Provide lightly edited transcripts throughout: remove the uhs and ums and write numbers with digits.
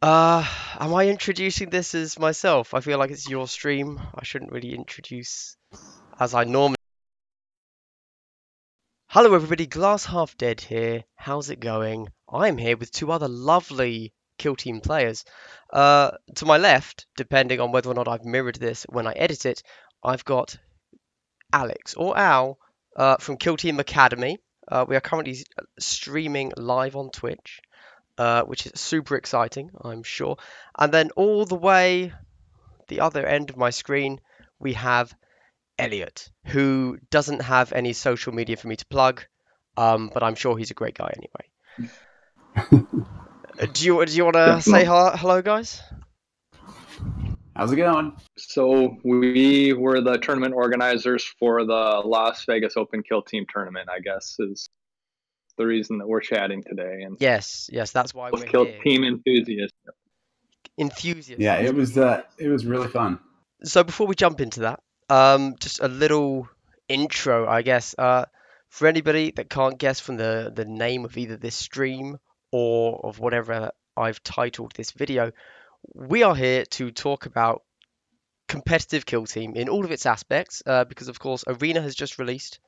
Uh, am I introducing this as myself? I feel like it's your stream. I shouldn't really introduce as I normally. Hello, everybody. Glass Half Dead here. How's it going? I'm here with two other lovely Kill Team players. To my left, depending on whether or not I've mirrored this when I edit it, I've got Alex or Al from Kill Team Academy. We are currently streaming live on Twitch, which is super exciting, I'm sure. And then all the way the other end of my screen, we have Elliot, who doesn't have any social media for me to plug, but I'm sure he's a great guy anyway. Do you want to say Definitely. hello, guys? How's it going? So we were the tournament organizers for the Las Vegas Open Kill Team tournament, I guess, is the reason that we're chatting today. And Yes, that's why both we're Kill here. Team enthusiasts. Enthusiasts. Yeah, That's it what was we are. it was really fun. So before we jump into that, just a little intro, I guess. For anybody that can't guess from the name of either this stream or of whatever I've titled this video, we are here to talk about competitive kill team in all of its aspects, because of course Arena has just released,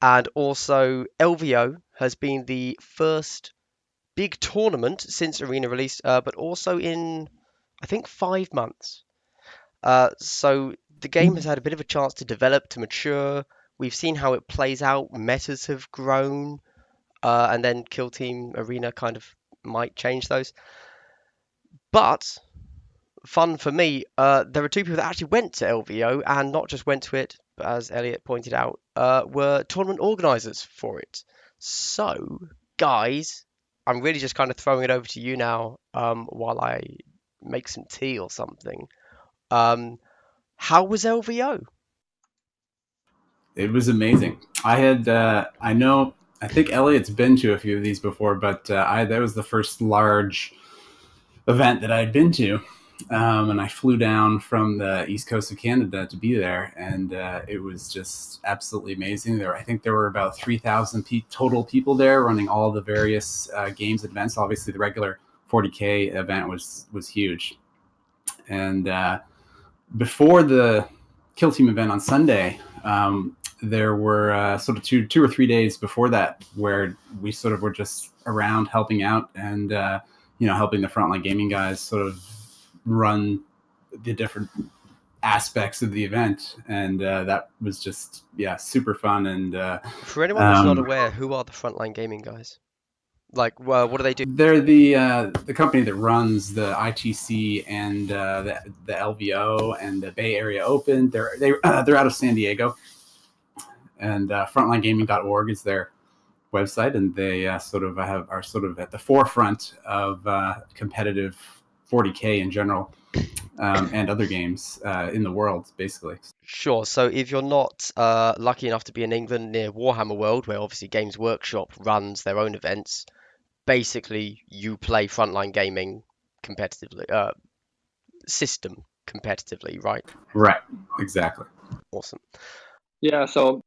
and also LVO has been the first big tournament since Arena released, but also in I think 5 months. So the game has had a bit of a chance to develop, to mature. We've seen how it plays out. Metas have grown, and then Kill Team Arena kind of might change those. But fun for me, there are two people that actually went to LVO and not just went to it, but as Elliot pointed out, were tournament organizers for it. So, guys, I'm really just kind of throwing it over to you now, while I make some tea or something. Um, how was LVO? It was amazing. I think Elliot's been to a few of these before, but I that was the first large event that I'd been to, and I flew down from the east coast of Canada to be there, and it was just absolutely amazing. I think there were about 3,000 total people there, running all the various games and events. Obviously, the regular 40K event was huge, and before the Kill Team event on Sunday, there were sort of two or 3 days before that where we sort of were just around helping out and helping the Frontline Gaming guys sort of run the different aspects of the event, and that was just super fun. And For anyone that's not aware, who are the Frontline Gaming guys? Like, well, what do they do? they're the company that runs the ITC and the LVO and the Bay Area Open. They're out of San Diego, and frontlinegaming.org is their website, and they are sort of at the forefront of competitive 40K in general, and other games in the world, basically. Sure. So if you're not lucky enough to be in England near Warhammer World, where obviously Games Workshop runs their own events, basically you play Frontline Gaming competitively, system competitively, right? Right, exactly. Awesome. Yeah, so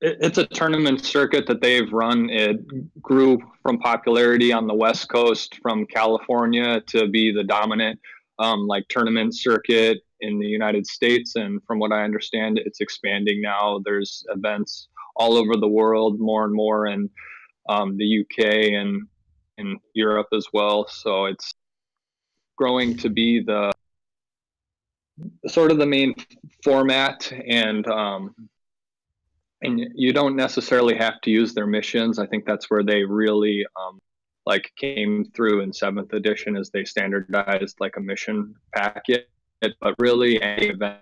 it's a tournament circuit that they've run. It grew from popularity on the West Coast from California to be the dominant tournament circuit in the United States. And from what I understand, it's expanding now. There's events all over the world, more and more in the UK and in Europe as well. So it's growing to be the sort of the main format, and you don't necessarily have to use their missions. I think that's where they really came through in 7th edition, as they standardized like a mission packet. But really, any event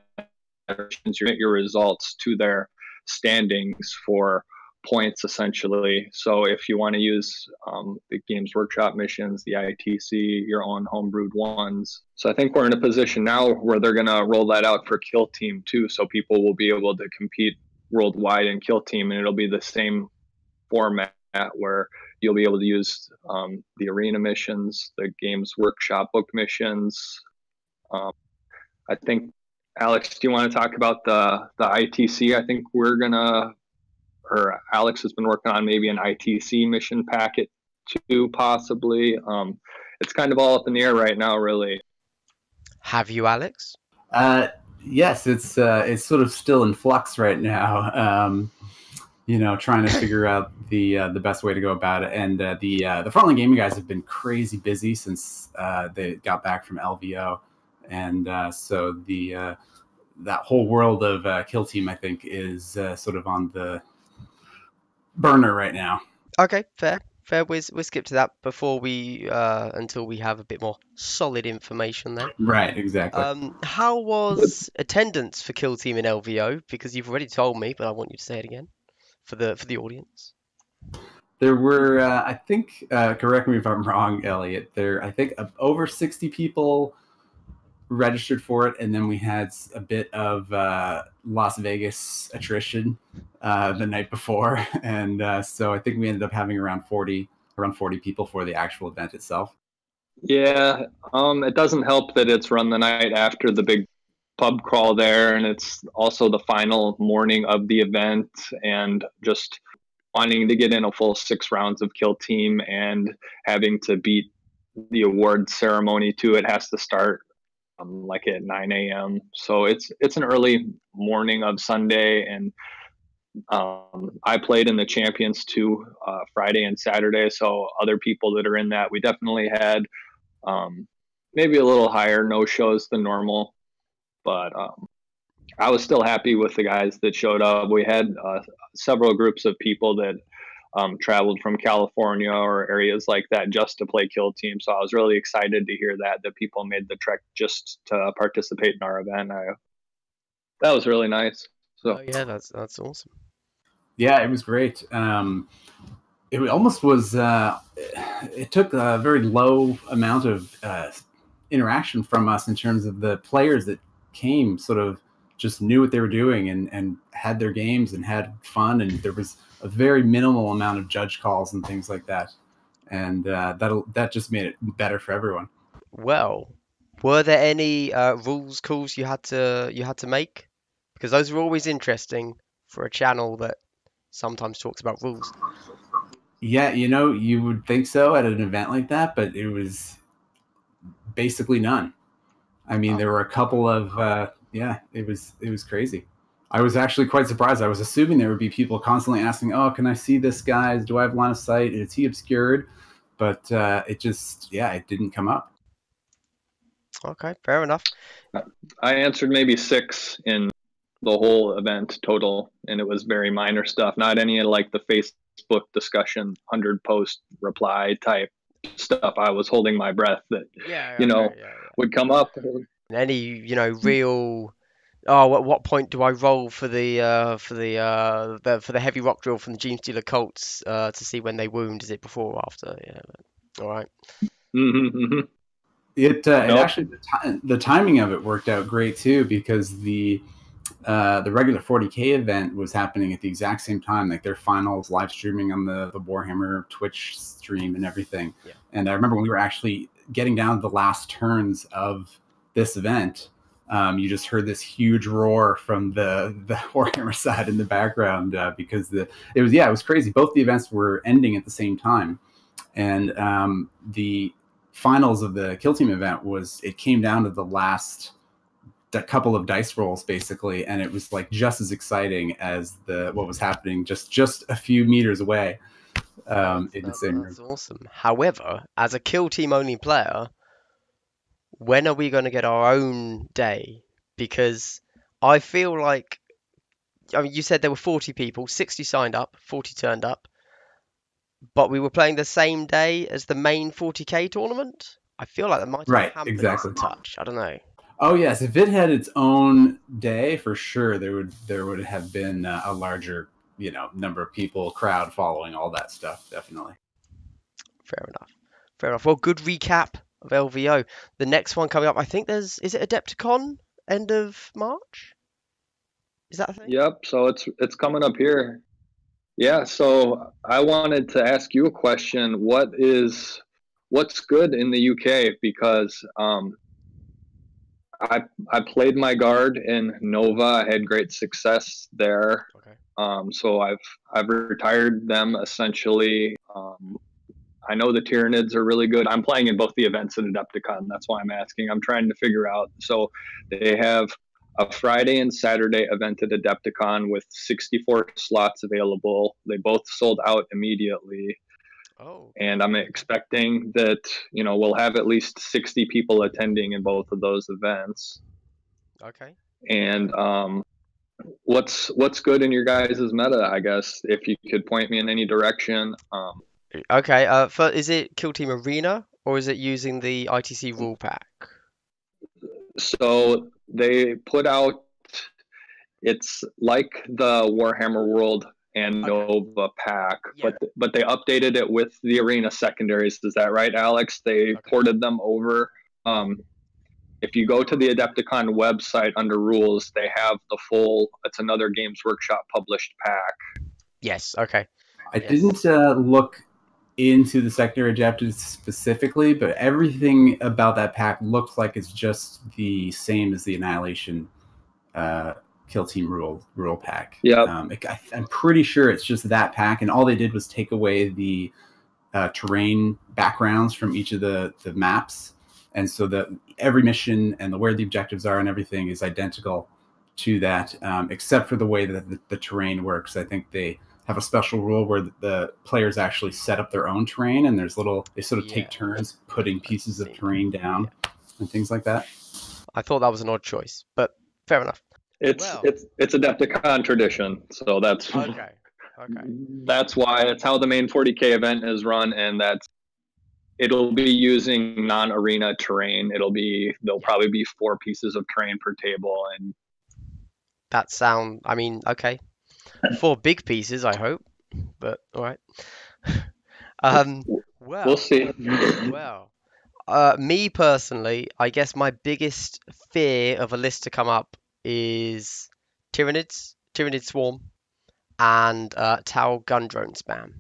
you get your results to their standings for points, essentially. So if you want to use the Games Workshop missions, the ITC, your own homebrewed ones. So I think we're in a position now where they're going to roll that out for Kill Team too, so people will be able to compete worldwide in Kill Team, and it'll be the same format where you'll be able to use the arena missions, the Games Workshop book missions. I think, Alex, do you want to talk about the ITC? I think Alex has been working on maybe an ITC mission packet too, possibly. it's kind of all up in the air right now, really. Have you, Alex? Yes, it's sort of still in flux right now. Trying to figure out the best way to go about it. And the Frontline Gaming guys have been crazy busy since they got back from LVO, and so that whole world of Kill Team, I think, is sort of on the burner right now. Okay, fair. We'll skip to that before we until we have a bit more solid information then. Right, exactly. How was attendance for Kill Team in LVO? Because you've already told me, but I want you to say it again for the audience. There were, I think, correct me if I'm wrong, Elliot. I think over 60 people registered for it, and then we had a bit of Las Vegas attrition the night before, and so I think we ended up having around 40 people for the actual event itself. Yeah, it doesn't help that it's run the night after the big pub crawl there, and it's also the final morning of the event, and just wanting to get in a full 6 rounds of Kill Team and having to beat the award ceremony too. It has to start like at 9 a.m. So it's an early morning of Sunday, and I played in the Champions too, Friday and Saturday. So other people that are in that, we definitely had maybe a little higher no shows than normal, but I was still happy with the guys that showed up. We had several groups of people that traveled from California or areas like that just to play Kill Team. So I was really excited to hear that people made the trek just to participate in our event. That was really nice. So. Oh yeah, that's awesome. Yeah, it was great. It almost was. It took a very low amount of interaction from us in terms of the players that came. Sort of just knew what they were doing and had their games and had fun, and there was a very minimal amount of judge calls and things like that, and that just made it better for everyone. Well, were there any rules calls you had to make? Because those are always interesting for a channel that sometimes talks about rules. Yeah, you would think so at an event like that, but it was basically none. I mean, there were a couple of it was crazy. I was actually quite surprised. I was assuming there would be people constantly asking, "Oh, can I see this guy? Do I have line of sight? Is he obscured?" But it didn't come up. Okay, fair enough. I answered maybe 6 in the whole event total, and it was very minor stuff, not any of like the Facebook discussion 100 post reply type stuff. I was holding my breath that would come up. Any real at what point do I roll for the heavy rock drill from the Gene Stealer Colts to see when they wound? Is it before or after? Yeah, all right. Mm-hmm. It actually the timing of it worked out great too, because the regular 40K event was happening at the exact same time, like their finals live streaming on the Warhammer Twitch stream and everything. Yeah. And I remember when we were actually getting down to the last turns of this event, you just heard this huge roar from the Warhammer side in the background because it was crazy. Both the events were ending at the same time, and the finals of the Kill Team event came down to the last couple of dice rolls basically, and it was like just as exciting as what was happening just a few meters away in the same room. That's awesome. However, as a Kill Team only player, when are we going to get our own day? Because I feel like, I mean, you said there were 40 people, 60 signed up, 40 turned up, but we were playing the same day as the main 40K tournament. I feel like that might have hampered us a touch. I don't know. Oh yes, if it had its own day, for sure there would have been a larger number of people, crowd following, all that stuff, definitely. Fair enough. Well, good recap of LVO. The next one coming up, I think is it Adepticon end of March? Is that a thing? Yep. So it's coming up here. Yeah. So I wanted to ask you a question. What's good in the UK? Because I played my guard in Nova. I had great success there. Okay. So I've retired them essentially. I know the Tyranids are really good. I'm playing in both the events and Adepticon. That's why I'm asking. I'm trying to figure out. So they have a Friday and Saturday event at Adepticon with 64 slots available. They both sold out immediately. Oh, And I'm expecting that, we'll have at least 60 people attending in both of those events. okay. And what's good in your guys' meta, I guess, if you could point me in any direction. Okay. Is it Kill Team Arena or is it using the ITC rule pack? So they put out, it's like the Warhammer World and Okay. Nova pack, Yeah. but they updated it with the arena secondaries. Is that right, Alex? They Okay. ported them over. If you go to the Adepticon website under rules, they have the full, it's another Games Workshop published pack. Yes. Okay. I Yes. didn't look into the secondary objectives specifically, but everything about that pack looks like it's just the same as the Annihilation Kill Team rule pack. Yep. I'm pretty sure it's just that pack, and all they did was take away the terrain backgrounds from each of the maps, and so that every mission and where the objectives are and everything is identical to that, except for the way that the terrain works. I think they have a special rule where the players actually set up their own terrain, and they sort of take turns putting pieces of terrain down and things like that. I thought that was an odd choice, but fair enough. It's Adepticon tradition, so that's okay. That's why it's how the main 40K event is run, and it'll be using non-arena terrain. There'll probably be 4 pieces of terrain per table, and I mean, okay. 4 big pieces, I hope, but all right. we'll see. Well, me personally, I guess my biggest fear of a list to come up is Tyranid Swarm, and Tau Gun Drone Spam.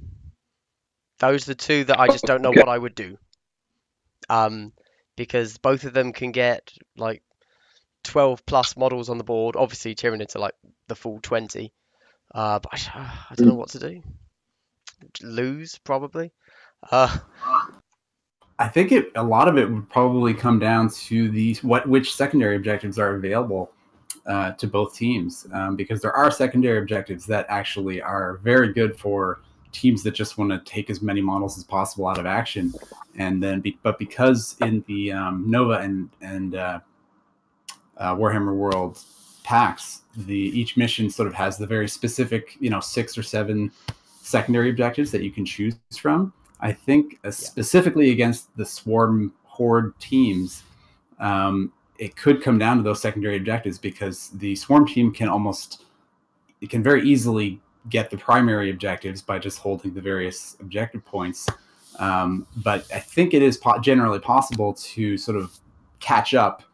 Those are the 2 that I just don't know what I would do. Because both of them can get like 12 plus models on the board. Obviously, Tyranids are like the full 20. But I don't know what to do. Lose, probably. I think a lot of it would probably come down to which secondary objectives are available to both teams, because there are secondary objectives that actually are very good for teams that just want to take as many models as possible out of action, and then because in the Nova and Warhammer World packs, each mission sort of has the very specific 6 or 7 secondary objectives that you can choose from. I think specifically against the Swarm Horde teams, it could come down to those secondary objectives, because the Swarm team can very easily get the primary objectives by just holding the various objective points. But I think it is generally possible to sort of catch up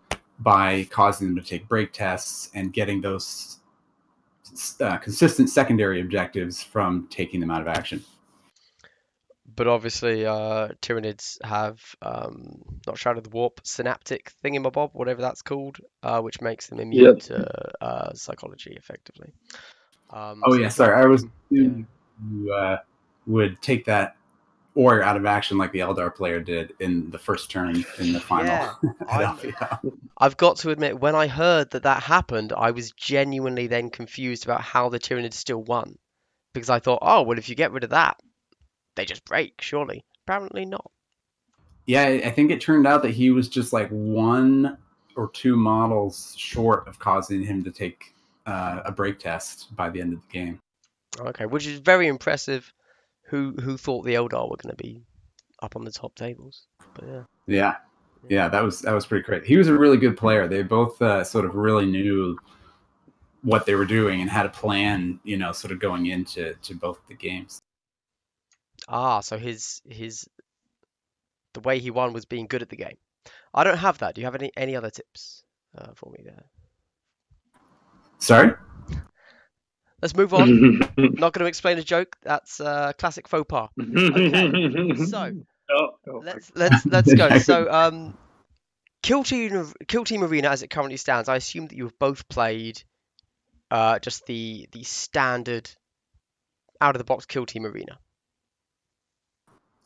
by causing them to take break tests and getting those consistent secondary objectives from taking them out of action. But obviously, Tyranids have not Shroud of the Warp, Synaptic Thingamabob, whatever that's called, which makes them immune to psychology, effectively. I was you would take that warrior out of action like the Eldar player did in the first turn in the final. I've got to admit, when I heard that happened, I was genuinely then confused about how the Tyranids still won, because I thought, oh well, if you get rid of that, they just break, surely. Apparently not. Yeah, I think it turned out that he was just like 1 or 2 models short of causing him to take a break test by the end of the game. Okay, which is very impressive. Who thought the Eldar were going to be up on the top tables? But yeah, that was pretty great. He was a really good player. They both sort of really knew what they were doing and had a plan, sort of going into both the games. So the way he won was being good at the game. I don't have that. Do you have any other tips for me there? Sorry? Let's move on. Not going to explain a joke. That's classic faux pas. Okay, so let's go. So Kill Team Arena, as it currently stands, I assume that you have both played just the standard out of the box Kill Team Arena.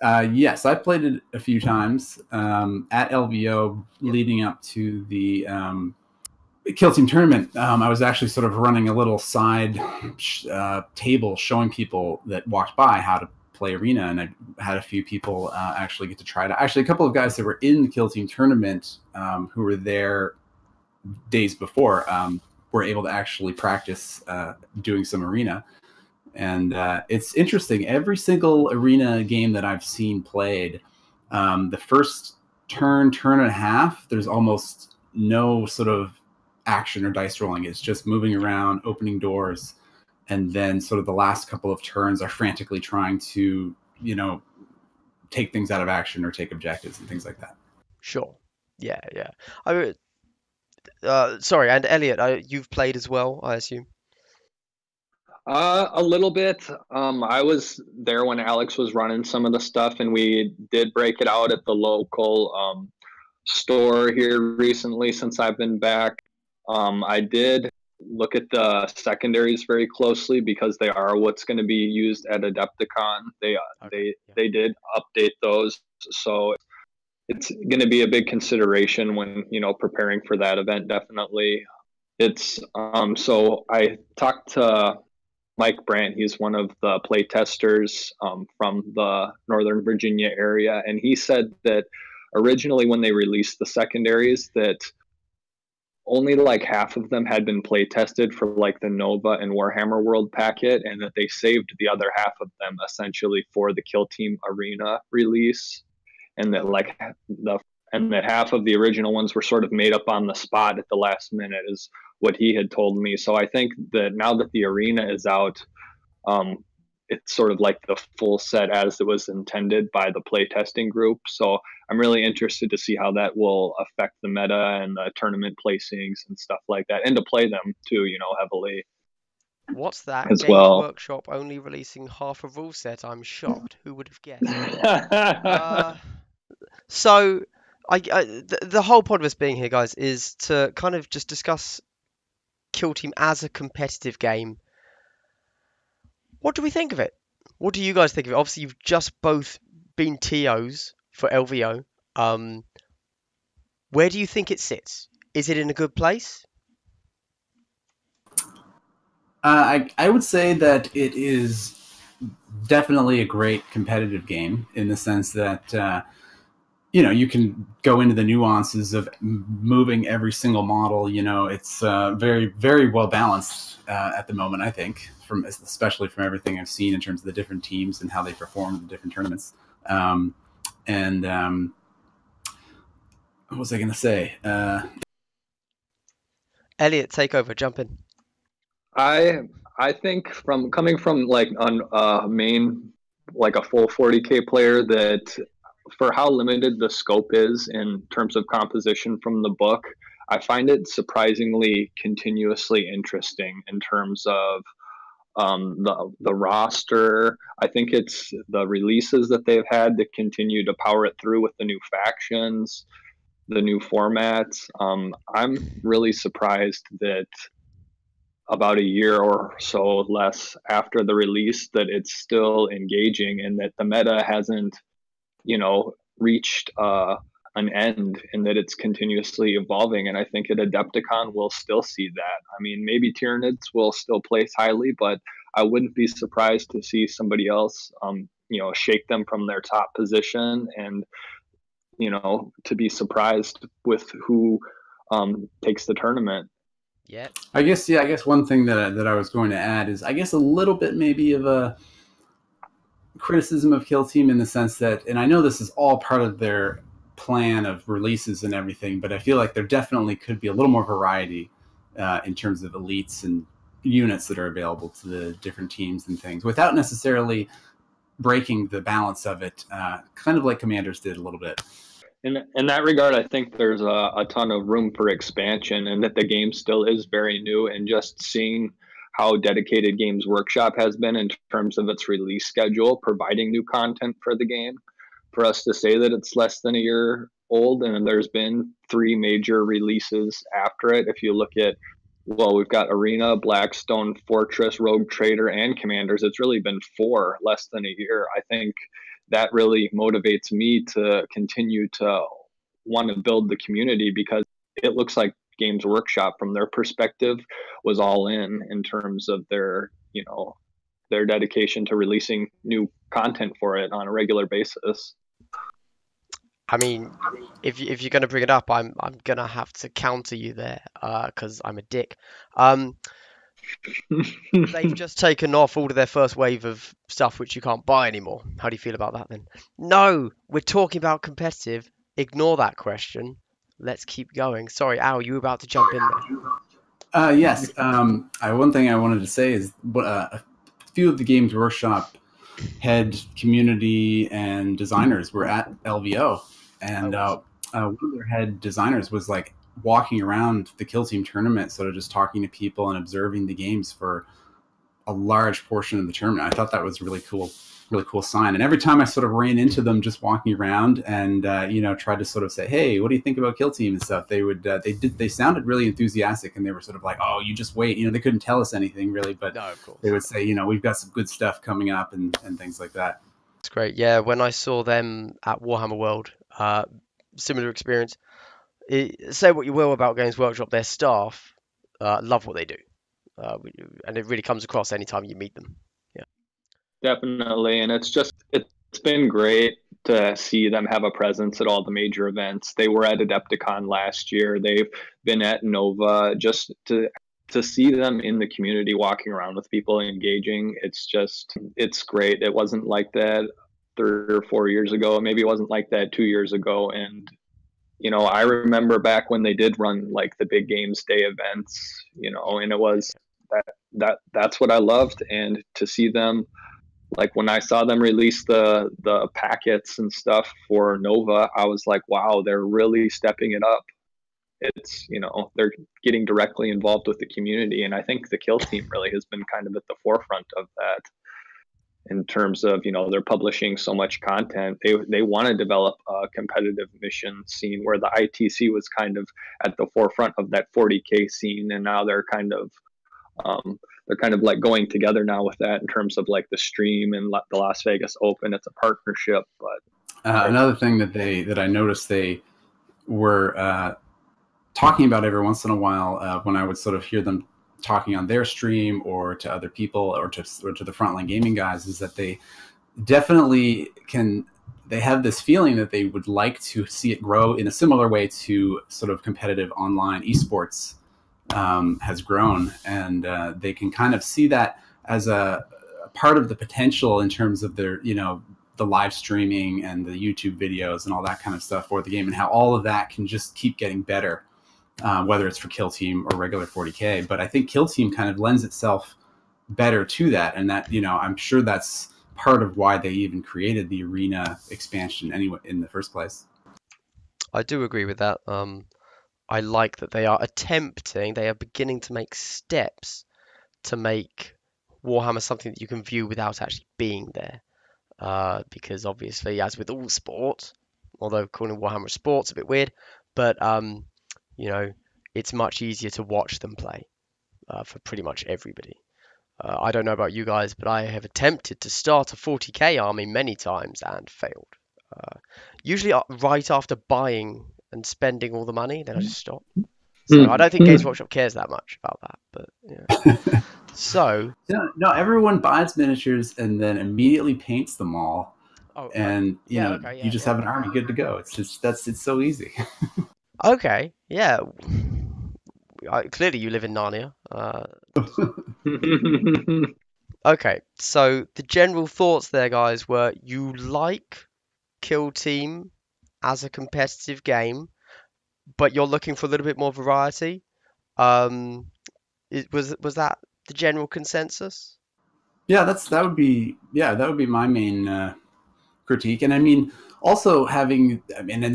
Yes, I've played it a few times at LVO leading up to the Kill Team tournament. I was actually sort of running a little side table showing people that walked by how to play Arena, and I had a few people actually get to try it. Actually, a couple of guys that were in the Kill Team tournament who were there days before were able to actually practice doing some Arena. And it's interesting. Every single Arena game that I've seen played, the first turn and a half, there's almost no sort of action or dice rolling. It's just moving around, opening doors, and then sort of the last couple of turns are frantically trying to, take things out of action or take objectives and things like that. Sure. Yeah, yeah. I sorry, and Elliot, you've played as well, I assume. A little bit. I was there when Alex was running some of the stuff, and we did break it out at the local store here recently since I've been back. I did look at the secondaries very closely because they are what's going to be used at Adepticon. They Okay. Yeah. they did update those, so it's going to be a big consideration when preparing for that event. Definitely, it's so I talked to Mike Brandt. He's one of the play testers from the Northern Virginia area, and he said that originally when they released the secondaries, that only like half of them had been play tested for like the Nova and Warhammer World packet, and that they saved the other half of them essentially for the Kill Team Arena release, and that Okay. that half of the original ones were sort of made up on the spot at the last minute is what he had told me. So I think that now that the arena is out, um, it's sort of like the full set as it was intended by the playtesting group. So I'm really interested to see how that will affect the meta and the tournament placings and stuff like that, and to play them too, heavily What's that? as Games well. Workshop only releasing half a rule set. I'm shocked. Who would have guessed? Uh, so the whole point of us being here, guys, is to kind of just discuss Kill Team as a competitive game. What do we think of it? What do you guys think of it? Obviously, you've just both been TOs for LVO. Where do you think it sits? Is it in a good place? I would say that it is definitely a great competitive game in the sense that you can go into the nuances of moving every single model. It's very, very well balanced at the moment, I think, especially from everything I've seen in terms of the different teams and how they perform in the different tournaments. And what was I going to say? Elliot, take over. Jump in. I I think from coming from like on main like a full 40K player, that for how limited the scope is in terms of composition from the book, I find it surprisingly continuously interesting in terms of the roster. I think it's the releases that they've had to continue to power it through with the new factions, the new formats. I'm really surprised that about a year or so less after the release, that it's still engaging and that the meta hasn't, reached an end, and that it's continuously evolving. And I think at Adepticon we'll still see that. I mean, maybe Tyranids will still place highly, but I wouldn't be surprised to see somebody else, shake them from their top position, and to be surprised with who takes the tournament. Yeah. I guess, yeah. I guess one thing that I was going to add is, I guess, a little bit maybe of a criticism of Kill Team in the sense that, and I know this is all part of their plan of releases and everything, but I feel like there definitely could be a little more variety in terms of elites and units that are available to the different teams and things, without necessarily breaking the balance of it, kind of like Commanders did a little bit. In that regard, I think there's a ton of room for expansion, and that the game still is very new. And just seeing how dedicated Games Workshop has been in terms of its release schedule, providing new content for the game, for us to say that it's less than a year old, and there's been 3 major releases after it. If you look at, well, we've got Arena, Blackstone, Fortress, Rogue Trader, and Commanders. It's really been 4 less than a year. I think that really motivates me to continue to want to build the community, because it looks like Games Workshop, from their perspective, was all in terms of their, you know, their dedication to releasing new content for it on a regular basis. I mean, if you're gonna bring it up, I'm gonna have to counter you there, because I'm a dick. Um, they've just taken off all of their first wave of stuff which you can't buy anymore. How do you feel about that then? No, we're talking about competitive. Ignore that question. Let's keep going. Sorry, Al, you were about to jump in there. Yes. One thing I wanted to say is a few of the Games Workshop head community and designers were at LVO, and one of their head designers was like walking around the Kill Team tournament, sort of just talking to people and observing the games for a large portion of the tournament. I thought that was really cool sign. And every time I sort of ran into them just walking around and tried to sort of say, hey, what do you think about Kill Team and stuff, they sounded really enthusiastic, and they were sort of like, oh, you just wait. They couldn't tell us anything really, but no, of course, they would say, we've got some good stuff coming up and things like that. It's great. Yeah, when I saw them at Warhammer World, similar experience. Say what you will about Games Workshop, their staff love what they do, and it really comes across anytime you meet them. Yeah, definitely, and it's been great to see them have a presence at all the major events. They were at Adepticon last year. They've been at Nova. Just to see them in the community, walking around with people, engaging, it's great. It wasn't like that 3 or 4 years ago. Maybe it wasn't like that 2 years ago. And I remember back when they did run like the big games day events, and it was that's what I loved. And to see them, like when I saw them release the packets and stuff for Nova, I was like, wow, they're really stepping it up. It's, they're getting directly involved with the community. And I think the Kill Team really has been kind of at the forefront of that, in terms of, they're publishing so much content. They want to develop a competitive mission scene, where the ITC was kind of at the forefront of that 40K scene. And now they're kind of like going together now with that, in terms of like the stream and the Las Vegas Open. It's a partnership. But another thing that I noticed they were talking about every once in a while, when I would sort of hear them talking on their stream or to other people or to the Frontline Gaming guys, is that they definitely they have this feeling that they would like to see it grow in a similar way to sort of competitive online esports has grown, and they can kind of see that as a part of the potential in terms of their, the live streaming and the YouTube videos and all that kind of stuff for the game, and how all of that can just keep getting better, whether it's for Kill Team or regular 40K. But I think Kill Team kind of lends itself better to that, and that, I'm sure that's part of why they even created the arena expansion anyway in the first place. I do agree with that. I like that they are beginning to make steps to make Warhammer something that you can view without actually being there. Because obviously, as with all sport, although calling Warhammer sport's a bit weird, but it's much easier to watch them play for pretty much everybody. I don't know about you guys, but I have attempted to start a 40k army many times and failed. Usually right after buying and spending all the money, then I just stop. So I don't think Games Workshop cares that much about that. But yeah. So no, everyone buys miniatures and then immediately paints them all. Oh, and you just have an army good to go. It's so easy. Okay, yeah. Clearly, you live in Narnia. Okay, so the general thoughts there, guys, were you like Kill Team as a competitive game, but you're looking for a little bit more variety. Was that the general consensus? Yeah, that would be my main critique. And I mean, also and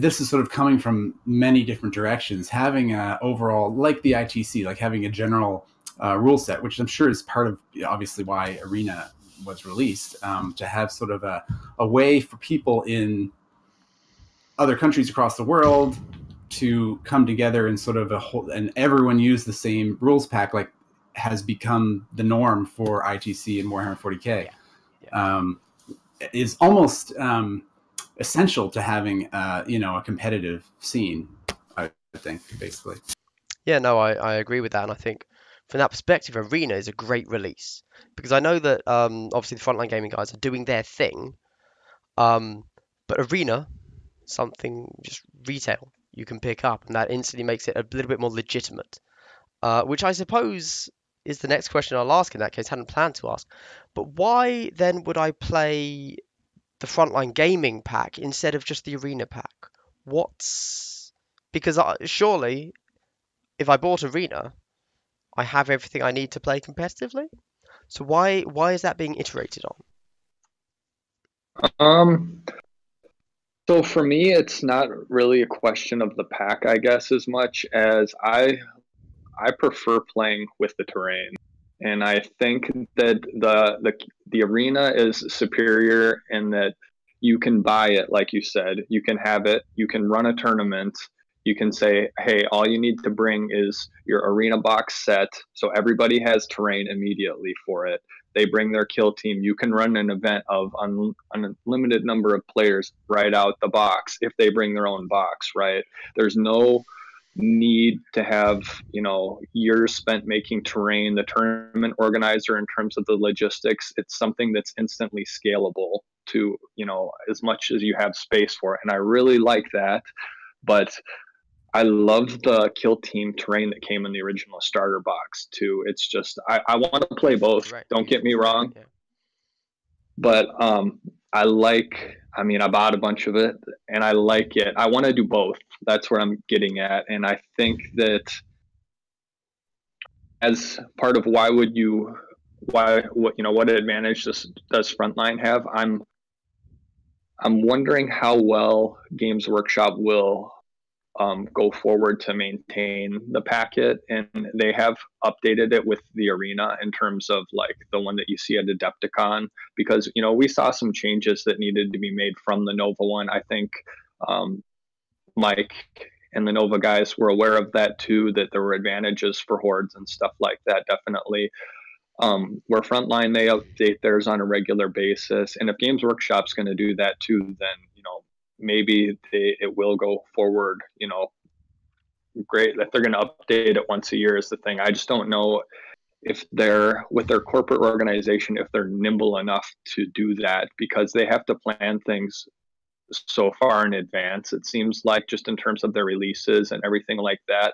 this is sort of coming from many different directions, having a overall, like the ITC, like having a general rule set, which I'm sure is part of obviously why Arena was released, to have sort of a way for people in other countries across the world to come together and sort of and everyone use the same rules pack, like has become the norm for ITC and Warhammer 40K. Yeah. is almost essential to having a competitive scene. I think basically. Yeah, no, I agree with that, and I think from that perspective, Arena is a great release because I know that obviously the Frontline Gaming guys are doing their thing, but Arena, something just retail you can pick up, and that instantly makes it a little bit more legitimate. Which I suppose is the next question I'll ask in that case. Hadn't planned to ask, but why then would I play the Frontline Gaming pack instead of just the Arena pack? What's because surely if I bought Arena, I have everything I need to play competitively. So why is that being iterated on? So for me, it's not really a question of the pack, I guess, as much as I prefer playing with the terrain, and I think that the arena is superior in that you can buy it, like you said, you can have it, you can run a tournament, you can say, hey, all you need to bring is your arena box set, so everybody has terrain immediately for it. They bring their kill team. You can run an event of an unlimited number of players right out the box if they bring their own box, right? There's no need to have years spent making terrain. The tournament organizer, in terms of the logistics, it's something that's instantly scalable to as much as you have space for it, and I really like that. But I love the kill team terrain that came in the original starter box too. It's just I want to play both, Right, don't get me wrong. yeah. But I bought a bunch of it and I like it. I want to do both. That's what I'm getting at. And I think that as part of what advantage does Frontline have, I'm wondering how well Games Workshop will go forward to maintain the packet, and they have updated it with the arena in terms of like the one that you see at Adepticon, because we saw some changes that needed to be made from the Nova one. I think Mike and the Nova guys were aware of that too, that there were advantages for hordes and stuff like that, definitely. Where Frontline, they update theirs on a regular basis, and if Games Workshop's going to do that too, then maybe it will go forward. Great that they're going to update it once a year is the thing. I just don't know if they're, with their corporate organization, if they're nimble enough to do that, because they have to plan things so far in advance, it seems like, just in terms of their releases and everything like that.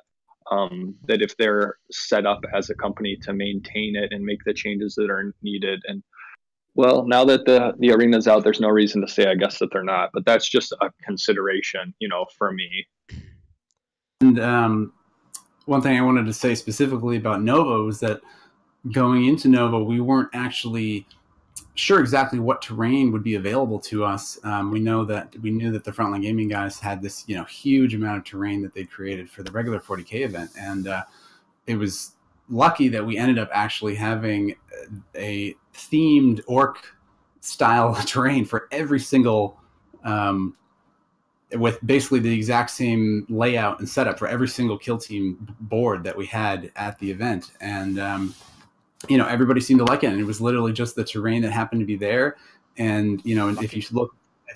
That if they're set up as a company to maintain it and make the changes that are needed, and well, now that the arena's out, there's no reason to say, I guess, that they're not. But that's just a consideration, for me. And one thing I wanted to say specifically about Nova was that going into Nova, we weren't actually sure exactly what terrain would be available to us. We knew that the Frontline Gaming guys had this huge amount of terrain that they created for the regular 40K event, and it was lucky that we ended up actually having a themed orc style terrain for every single with basically the exact same layout and setup for every single kill team board that we had at the event. And everybody seemed to like it, and it was literally just the terrain that happened to be there. And if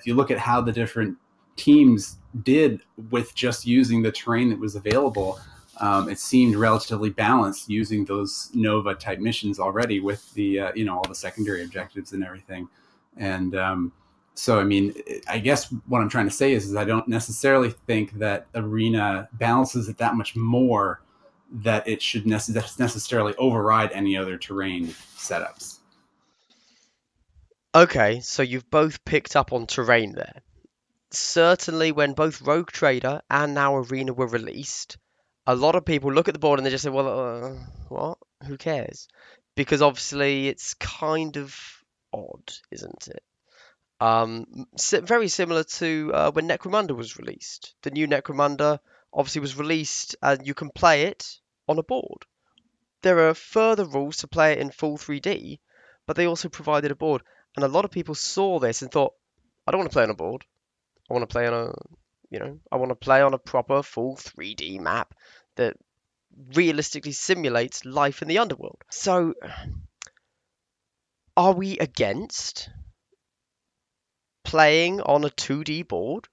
you look at how the different teams did with just using the terrain that was available, it seemed relatively balanced using those Nova type missions already with the all the secondary objectives and everything. And so I guess what I'm trying to say is I don't necessarily think that Arena balances it that much more, that it should necessarily override any other terrain setups. Okay, so you've both picked up on terrain there. Certainly, when both Rogue Trader and now Arena were released, a lot of people look at the board and they just say, well, what? Who cares? Because obviously it's kind of odd, isn't it? Very similar to when Necromunda was released. The new Necromunda obviously was released and you can play it on a board. There are further rules to play it in full 3D, but they also provided a board. And a lot of people saw this and thought, I don't want to play on a board. I want to play on I want to play on a proper full 3D map that realistically simulates life in the underworld. So, are we against playing on a 2D board.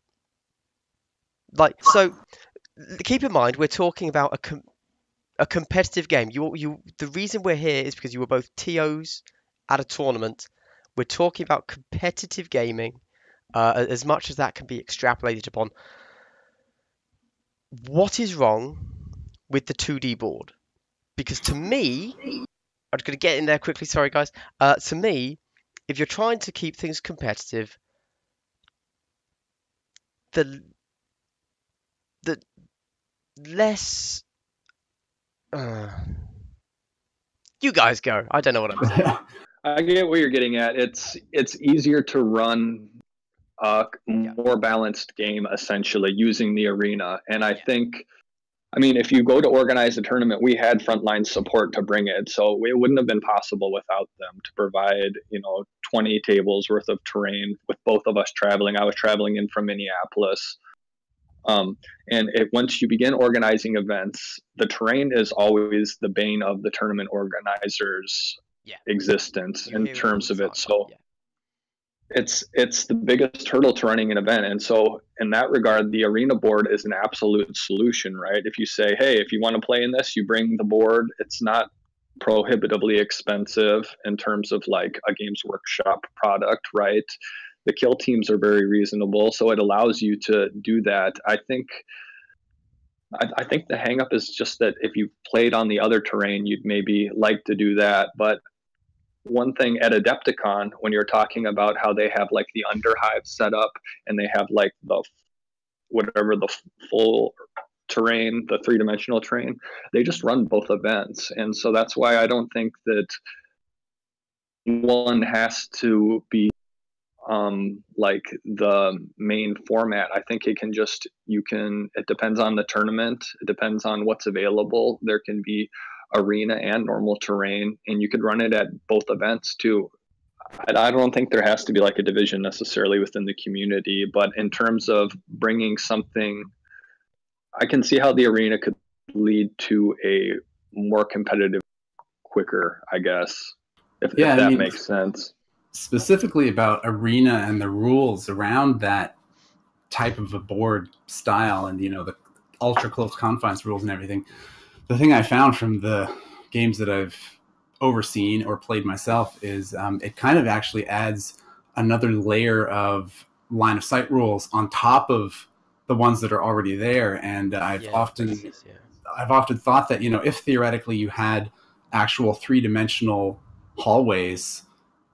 Like, so keep in mind we're talking about a competitive game. The reason we're here is because you were both TOs at a tournament. We're talking about competitive gaming, as much as that can be extrapolated upon. What is wrong with the 2D board? Because to me, I'm just going to get in there quickly. Sorry, guys. To me, if you're trying to keep things competitive, the the less you guys go. I don't know what I'm saying. I get what you're getting at. It's easier to run a Yeah. more balanced game essentially using the arena. And I Yeah. think, I mean, if you go to organize a tournament, we had Frontline support to bring it, so it wouldn't have been possible without them to provide 20 tables worth of terrain with both of us traveling. I was traveling in from Minneapolis. And once you begin organizing events, the terrain is always the bane of the tournament organizers' Yeah. existence You in hear it all terms the of it. time. So Yeah. it's the biggest hurdle to running an event. And so in that regard, the arena board is an absolute solution, right? If you say, hey, if you want to play in this, you bring the board. It's not prohibitively expensive in terms of like a Games Workshop product, right? The kill teams are very reasonable, so it allows you to do that. I think the hangup is just that if you played on the other terrain, you'd maybe like to do that. But one thing at Adepticon, when you're talking about how they have like the underhive set up and they have like the whatever the full terrain, the three-dimensional terrain, they just run both events. And so that's why I don't think that one has to be like the main format. I think it depends on the tournament, it depends on what's available. There can be arena and normal terrain, and you could run it at both events too. I don't think there has to be like a division necessarily within the community, but in terms of bringing something, I can see how the arena could lead to a more competitive, quicker, I guess, if Yeah, I that mean, makes sense. specifically about arena and the rules around that type of a board style, and the ultra close confines rules and everything. The thing I found from the games that I've overseen or played myself is it kind of actually adds another layer of line of sight rules on top of the ones that are already there. And I've Yeah. often Basis, yeah. I've often thought that if theoretically you had actual three-dimensional hallways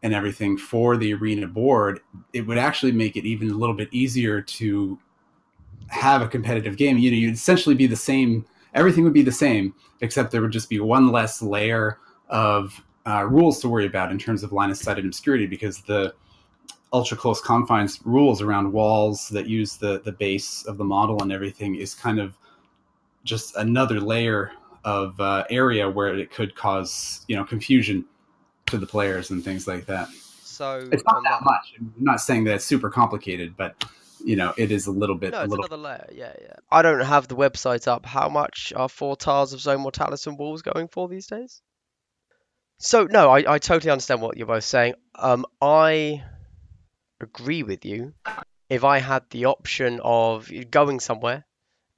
and everything for the arena board, it would actually make it even a little bit easier to have a competitive game. You'd essentially be the same. Everything would be the same, except there would just be one less layer of rules to worry about in terms of line of sight and obscurity, because the ultra close confines rules around walls that use the base of the model and everything is kind of just another layer of area where it could cause confusion to the players and things like that. So It's not on that that, much. I'm not saying that it's super complicated, but it is a little bit. no, it's another layer. Yeah, yeah. I don't have the website up. How much are 4 tiles of Zone Mortalis and Walls going for these days? So no, I totally understand what you're both saying. I agree with you. If I had the option of going somewhere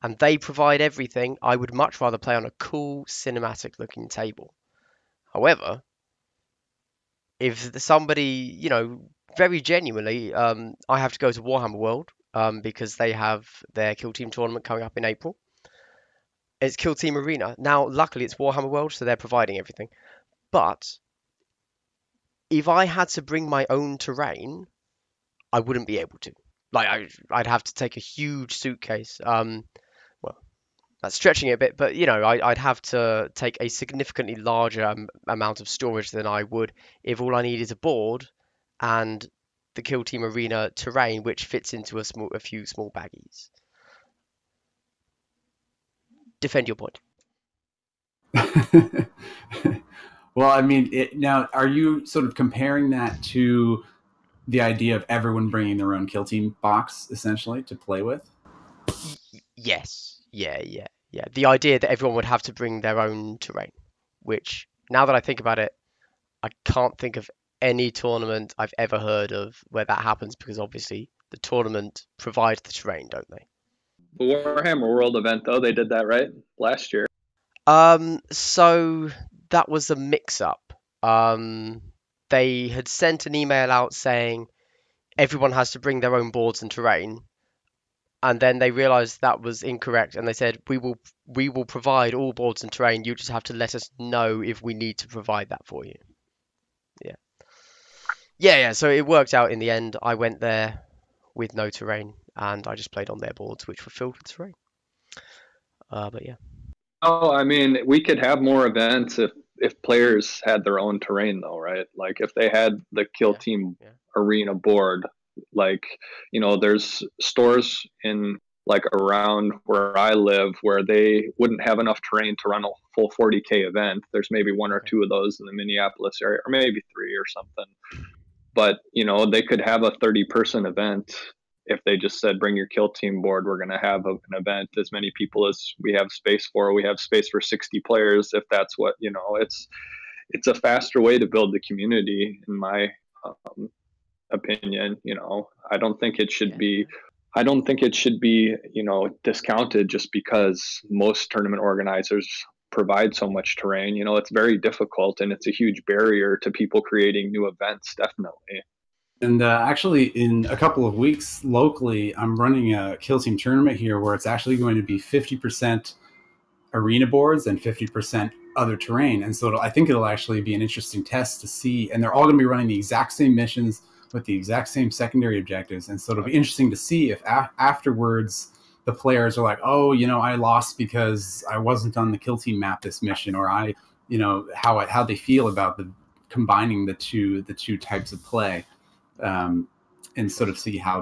and they provide everything, I would much rather play on a cool cinematic looking table. However, if somebody, very genuinely, I have to go to Warhammer World because they have their Kill Team tournament coming up in April. It's Kill Team Arena. Now, luckily, it's Warhammer World, so they're providing everything. But if I had to bring my own terrain, I wouldn't be able to. Like, I'd have to take a huge suitcase. Well, that's stretching it a bit, but I'd have to take a significantly larger amount of storage than I would if all I need is a board and the Kill Team Arena terrain, which fits into a few small baggies. Defend your point. Well, I mean, now, are you sort of comparing that to the idea of everyone bringing their own kill team box, essentially, to play with? Yes. Yeah, yeah, yeah. The idea that everyone would have to bring their own terrain, which, now that I think about it, I can't think of any tournament I've ever heard of where that happens, because obviously the tournament provides the terrain, don't they? The Warhammer World event, though, they did that right last year. So that was a mix-up. They had sent an email out saying everyone has to bring their own boards and terrain, and then they realized that was incorrect, and they said we will provide all boards and terrain. You just have to let us know if we need to provide that for you. Yeah. Yeah. So it worked out in the end. I went there with no terrain, and I just played on their boards, which were filled with terrain. But yeah. Oh, I mean, we could have more events if players had their own terrain, though, right? Like if they had the Kill Team arena board, like, you know, there's stores in like around where I live where they wouldn't have enough terrain to run a full 40K event. There's maybe one or two of those in the Minneapolis area, or maybe three or something. But, you know, they could have a 30-person event if they just said, bring your Kill Team board. We're going to have an event as many people as we have space for. We have space for 60 players. If that's what, you know, it's a faster way to build the community, in my opinion. You know, I don't think it should be, you know, discounted just because most tournament organizers provide so much terrain. You know, it's very difficult and it's a huge barrier to people creating new events, definitely. And actually, in a couple of weeks locally, I'm running a Kill Team tournament here where it's actually going to be 50% arena boards and 50% other terrain. And so I think it'll actually be an interesting test to see. And they're all going to be running the exact same missions with the exact same secondary objectives. And so it'll be interesting to see if afterwards the players are like, oh, you know, I lost because I wasn't on the Kill Team map this mission, or I, you know, how they feel about combining the two types of play. And sort of see how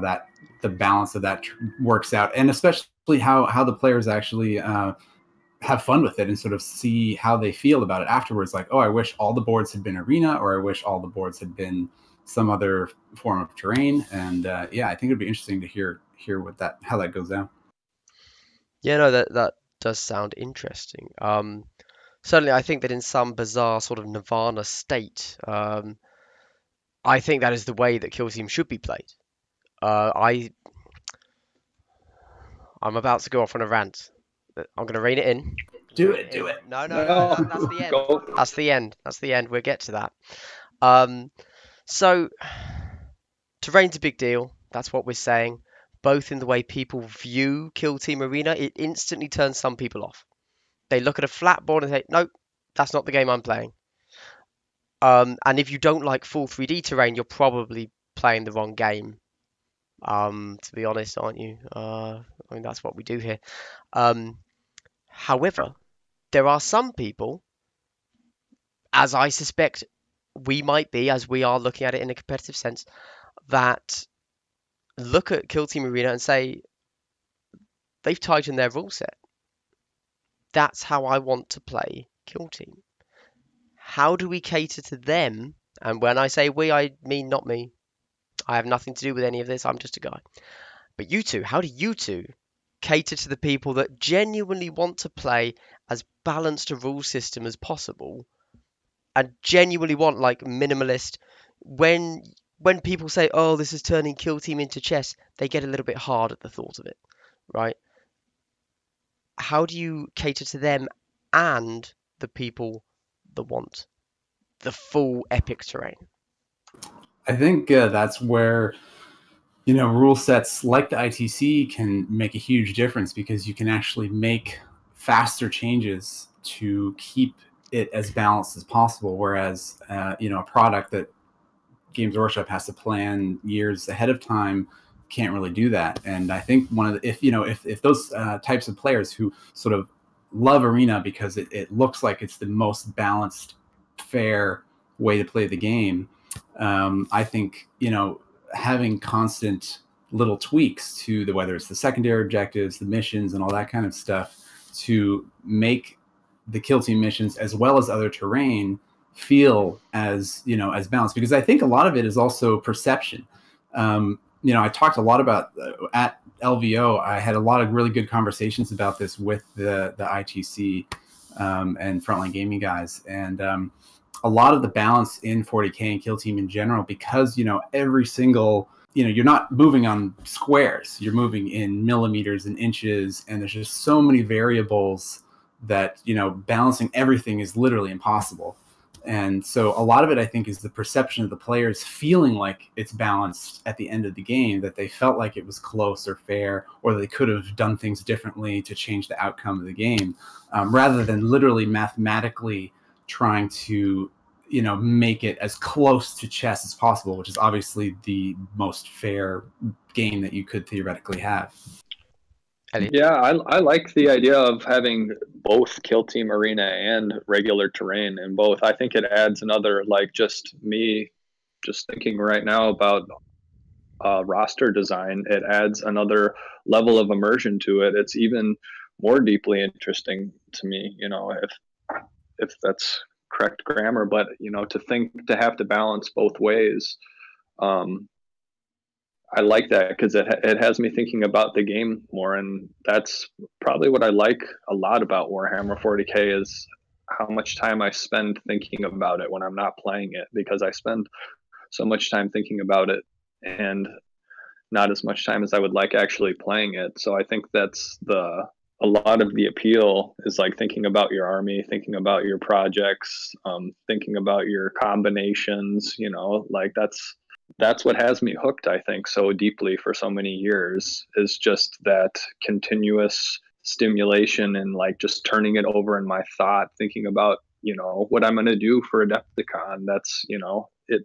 the balance of that works out, and especially how the players actually have fun with it, and sort of see how they feel about it afterwards. Like, oh, I wish all the boards had been arena, or I wish all the boards had been some other form of terrain. And yeah, I think it'd be interesting to hear how that goes down. Yeah, no, that does sound interesting. Certainly, I think that in some bizarre sort of nirvana state, I think that is the way that Kill Team should be played. I'm about to go off on a rant. I'm going to rein it in. Do it. No. That's the end. That's the end. That's the end. We'll get to that. So, terrain's a big deal. That's what we're saying. Both in the way people view Kill Team Arena, it instantly turns some people off. They look at a flat board and say, nope, that's not the game I'm playing. And if you don't like full 3D terrain, you're probably playing the wrong game. To be honest, aren't you? I mean, that's what we do here. However, there are some people, as I suspect we might be, as we are looking at it in a competitive sense, that look at Kill Team Arena and say, they've tightened their rule set. That's how I want to play Kill Team. How do we cater to them? And when I say we, I mean not me. I have nothing to do with any of this. I'm just a guy. But you two, how do you two cater to the people that genuinely want to play as balanced a rule system as possible, and genuinely want like minimalist? When people say, oh, this is turning Kill Team into chess, they get a little bit hard at the thought of it, right? How do you cater to them and the people that want the full epic terrain? I think that's where, you know, rule sets like the ITC can make a huge difference, because you can actually make faster changes to keep it as balanced as possible. Whereas, you know, a product that Games Workshop has to plan years ahead of time can't really do that. And I think if those types of players who sort of love Arena because it looks like it's the most balanced, fair way to play the game, I think, you know, having constant little tweaks to whether it's the secondary objectives, the missions, and all that kind of stuff, to make the Kill Team missions as well as other terrain feel as, you know, as balanced. Because I think a lot of it is also perception. You know, I talked a lot about at LVO. I had a lot of really good conversations about this with the ITC and Frontline Gaming guys, and a lot of the balance in 40K and Kill Team in general, because, every single, you're not moving on squares, you're moving in millimeters and inches, and there's just so many variables that, balancing everything is literally impossible. And so a lot of it, I think, is the perception of the players feeling like it's balanced at the end of the game, that they felt like it was close or fair, or they could have done things differently to change the outcome of the game, rather than literally mathematically trying to, make it as close to chess as possible, which is obviously the most fair game that you could theoretically have. Elliot? Yeah, I like the idea of having both Kill Team Arena and regular terrain in both. I think it adds another, like, just me just thinking right now about roster design, it adds another level of immersion to it. It's even more deeply interesting to me, if that's correct grammar, but to have to balance both ways. I like that because it has me thinking about the game more, and that's probably what I like a lot about Warhammer 40K is how much time I spend thinking about it when I'm not playing it, because I spend so much time thinking about it and not as much time as I would like actually playing it. So I think that's a lot of the appeal is like thinking about your army, thinking about your projects, thinking about your combinations. Like that's what has me hooked, I think, so deeply for so many years, is just that continuous stimulation and like just turning it over in my thought, thinking about what I'm going to do for Adepticon. That's it.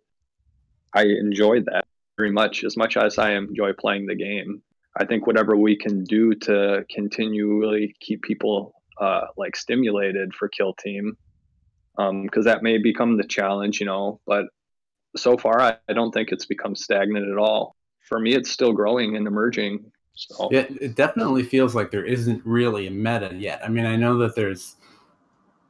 I enjoy that very much, as much as I enjoy playing the game. I think whatever we can do to continually keep people like stimulated for Kill Team, because that may become the challenge, but so far I don't think it's become stagnant at all. For me, it's still growing and emerging. So Yeah, it definitely feels like there isn't really a meta yet. I mean, I know that there's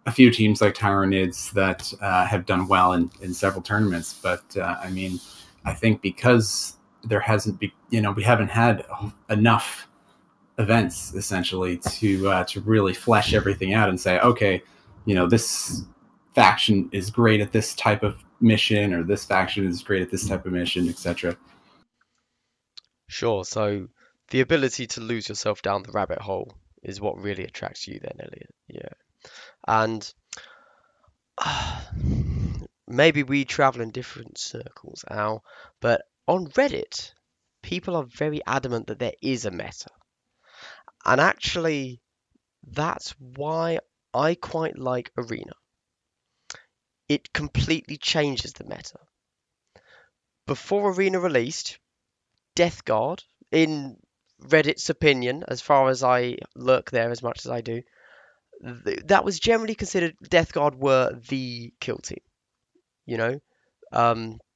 a few teams like Tyranids that have done well in several tournaments, but I mean, I think because there hasn't been, we haven't had enough events essentially to really flesh everything out and say, okay, this faction is great at this type of mission, or this faction is great at this type of mission, etc. Sure. So the ability to lose yourself down the rabbit hole is what really attracts you then, Elliot. Yeah. And maybe we travel in different circles, Al, but on Reddit, people are very adamant that there is a meta. And actually, that's why I quite like Arena. It completely changes the meta. Before Arena released, Death Guard, in Reddit's opinion, as far as I look there as much as I do, that was generally considered Death Guard were the kill team. You know,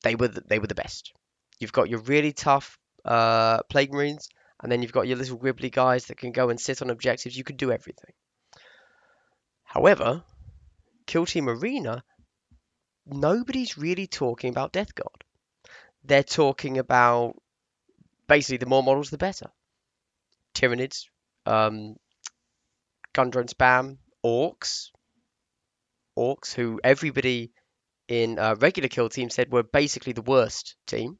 they were the best. You've got your really tough Plague Marines, and then you've got your little Gribbly guys that can go and sit on objectives. You can do everything. However, Kill Team Arena, nobody's really talking about Death Guard. They're talking about basically the more models, the better. Tyranids, um, Gundrone Spam, Orcs, who everybody in regular Kill Team said were basically the worst team,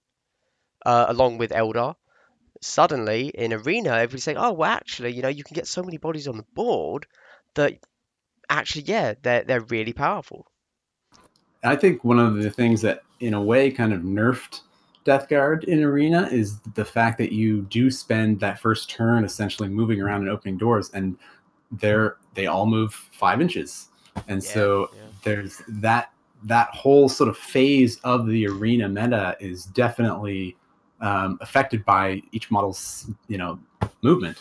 along with Eldar. Suddenly in Arena, everybody's saying, "Oh, well, actually, you can get so many bodies on the board that actually, yeah, they're really powerful." I think one of the things that, in a way, kind of nerfed Death Guard in Arena is the fact that you do spend that first turn essentially moving around and opening doors, and they all move 5 inches, and Yeah, so yeah. there's that whole sort of phase of the Arena meta is definitely affected by each model's movement,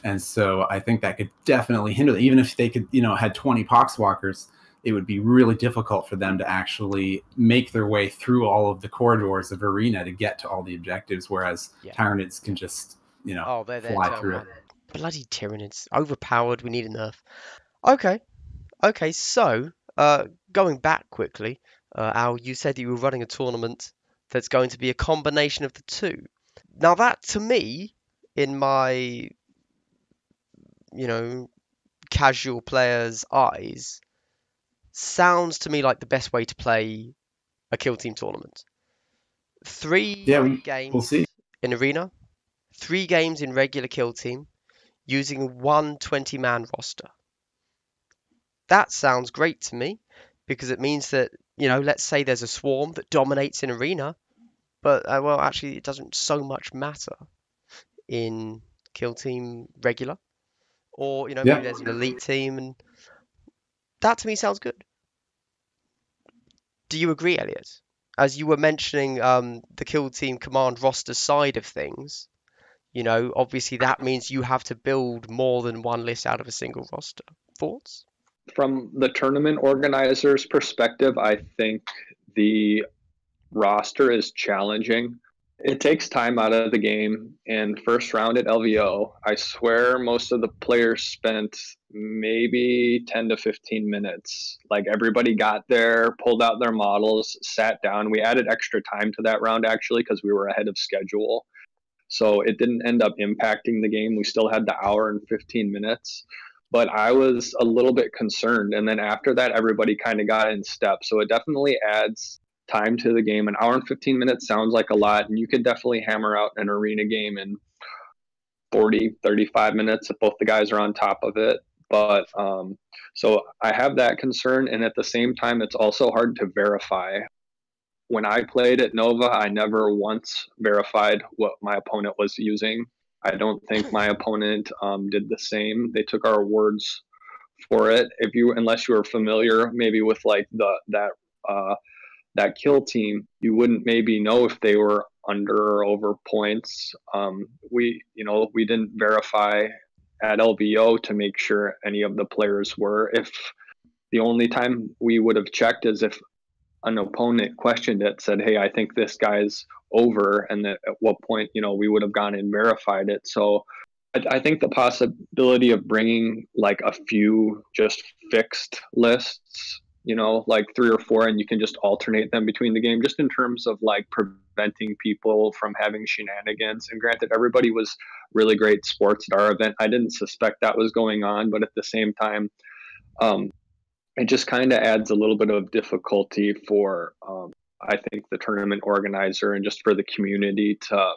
and so I think that could definitely hinder them. Even if they could had 20 Poxwalkers, it would be really difficult for them to actually make their way through all of the corridors of Arena to get to all the objectives, whereas Yeah. Tyranids can just, Oh, they're fly turn through it. one. Bloody Tyranids. Overpowered. We need a nerf. Okay. Okay. So, going back quickly, Al, you said you were running a tournament that's going to be a combination of the two. Now, that to me, in my, casual player's eyes, sounds to me like the best way to play a kill team tournament. Three Yeah, we'll games see. in arena, 3 games in regular kill team, using one 20-man roster. That sounds great to me because it means that, let's say there's a swarm that dominates in arena, but well, actually, it doesn't so much matter in kill team regular, or maybe Yeah. there's an elite team, and that to me sounds good. Do you agree, Elliot? As you were mentioning, the kill team command roster side of things, obviously that means you have to build more than one list out of a single roster. Thoughts? From the tournament organizer's perspective, I think the roster is challenging. It takes time out of the game. And first round at LVO, I swear most of the players spent maybe 10 to 15 minutes. Like everybody got there, pulled out their models, sat down. We added extra time to that round actually because we were ahead of schedule. So it didn't end up impacting the game. We still had the hour and 15 minutes. But I was a little bit concerned. And then after that, everybody kind of got in step. So it definitely adds time to the game. An hour and 15 minutes sounds like a lot. And you could definitely hammer out an arena game in 40, 35 minutes if both the guys are on top of it. But so I have that concern. And at the same time, it's also hard to verify. When I played at Nova, I never once verified what my opponent was using. I don't think my opponent did the same. They took our words for it. Unless you were familiar, maybe with like that kill team, you wouldn't maybe know if they were under or over points. We didn't verify at LVO to make sure any of the players were. If the only time we would have checked is if an opponent questioned it, said, "Hey, I think this guy's over," and at what point we would have gone and verified it. So I think the possibility of bringing like a few just fixed lists, like 3 or 4, and you can just alternate them between the game, just in terms of like preventing people from having shenanigans. And granted, everybody was really great sports at our event. I didn't suspect that was going on, but at the same time, it just kind of adds a little bit of difficulty for, I think, the tournament organizer and just for the community to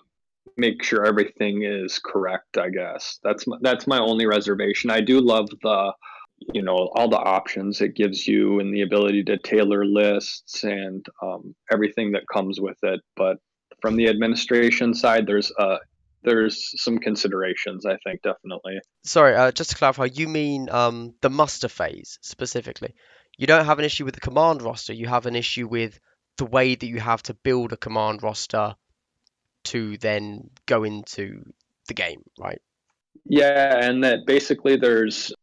make sure everything is correct. I guess that's my only reservation. I do love the, all the options it gives you and the ability to tailor lists and everything that comes with it. But from the administration side, there's some considerations, I think, definitely. Sorry, just to clarify, you mean the muster phase specifically. You don't have an issue with the command roster, you have an issue with the way that you have to build a command roster to then go into the game, right? Yeah, and that basically there's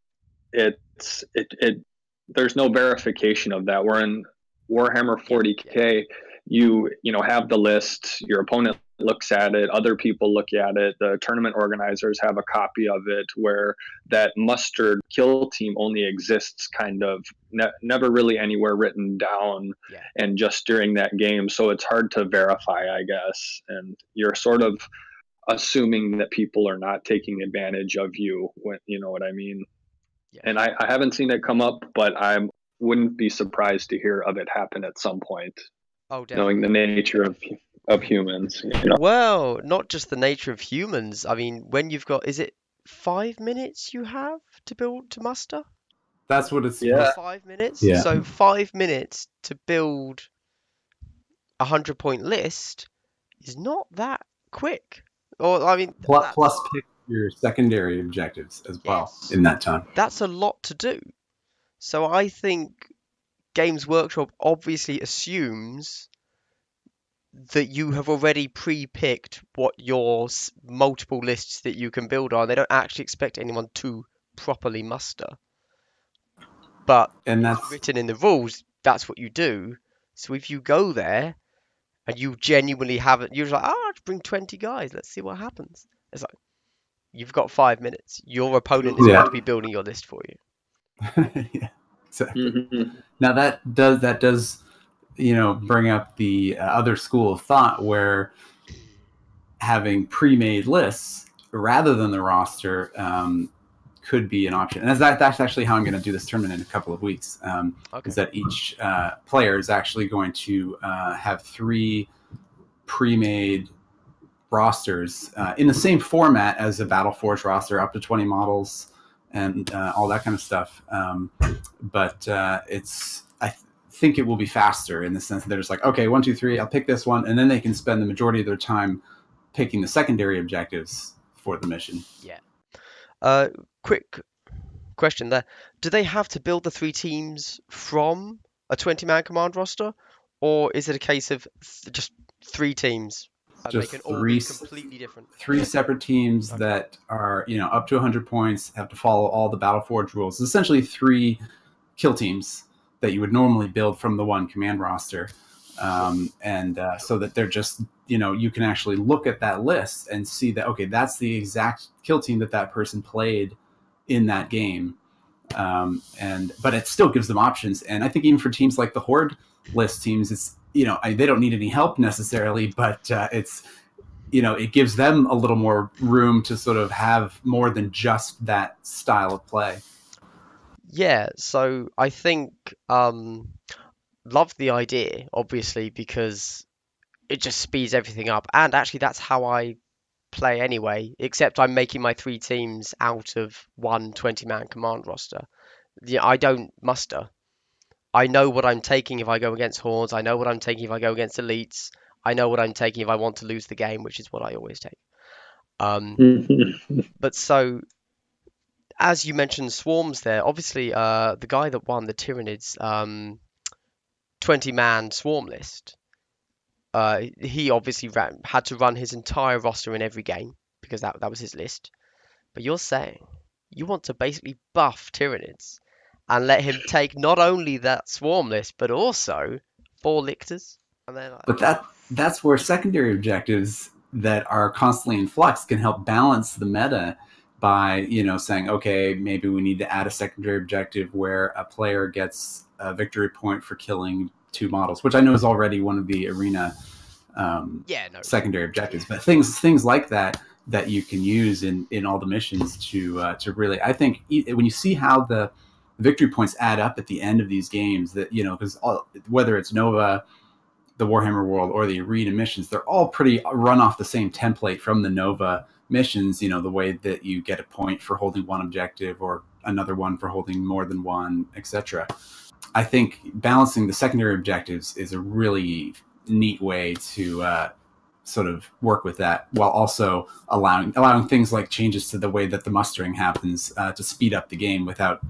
no verification of that. We're in Warhammer 40K. You have the list, your opponent looks at it, other people look at it, the tournament organizers have a copy of it, where that mustered kill team only exists kind of never really anywhere written down, and just during that game. So it's hard to verify, I guess, and you're sort of assuming that people are not taking advantage of you, when you know what I mean. And I haven't seen it come up, but I wouldn't be surprised to hear of it happen at some point. Oh, knowing the nature of humans. Well, not just the nature of humans. I mean, when you've got, is it 5 minutes you have to muster? That's what it's. Yeah. 5 minutes. Yeah. So 5 minutes to build a 100-point list is not that quick. Or I mean, plus pick your secondary objectives as well in that time. That's a lot to do. So I think Games Workshop obviously assumes that you have already pre-picked what your multiple lists that you can build on. They don't actually expect anyone to properly muster. But that's written in the rules, that's what you do. So if you go there and you genuinely haven't, you're like, I'll just bring 20 guys, let's see what happens. It's like, you've got 5 minutes. Your opponent is going to be building your list for you. Yeah, exactly. Mm-hmm. Now that does bring up the other school of thought, where having pre-made lists rather than the roster could be an option. And that's actually how I'm going to do this tournament in a couple of weeks. Okay. Is that each player is actually going to have 3 pre-made rosters in the same format as a Battleforge roster, up to 20 models and all that kind of stuff. But I think it will be faster in the sense that they're just like, okay, 1, 2, 3, I'll pick this one, and then they can spend the majority of their time picking the secondary objectives for the mission. Yeah. Quick question there. Do they have to build the 3 teams from a 20-man command roster, or is it a case of just 3 teams and they Just can all be completely different? 3 separate teams that are, up to 100 points, have to follow all the Battleforge rules. It's essentially 3 kill teams that you would normally build from the one command roster. So that they're just, you can actually look at that list and see that, okay, that's the exact kill team that person played in that game. But it still gives them options. And I think even for teams like the Horde list teams, it's, they don't need any help necessarily, but it gives them a little more room to sort of have more than just that style of play. Yeah, so I think love the idea, obviously, because it just speeds everything up. And actually, that's how I play anyway, except I'm making my 3 teams out of one 20-man command roster. Yeah, I don't muster. I know what I'm taking if I go against hordes. I know what I'm taking if I go against elites. I know what I'm taking if I want to lose the game, which is what I always take. But so, as you mentioned, swarms there. Obviously, the guy that won the Tyranids 20-man swarm list, he obviously had to run his entire roster in every game because that was his list. But you're saying you want to basically buff Tyranids and let him take not only that swarm list but also 4 lictors. And then, but that's where secondary objectives that are constantly in flux can help balance the meta by saying, okay, maybe we need to add a secondary objective where a player gets a victory point for killing 2 models, which I know is already one of the arena secondary objectives. But things like that you can use in all the missions to really, I think, when you see how the victory points add up at the end of these games, that because whether it's Nova, the Warhammer World, or the arena missions, they're all pretty run off the same template from the Nova missions. The way that you get a point for holding one objective or another one for holding more than one, etc. I think balancing the secondary objectives is a really neat way to sort of work with that, while also allowing things like changes to the way that the mustering happens to speed up the game without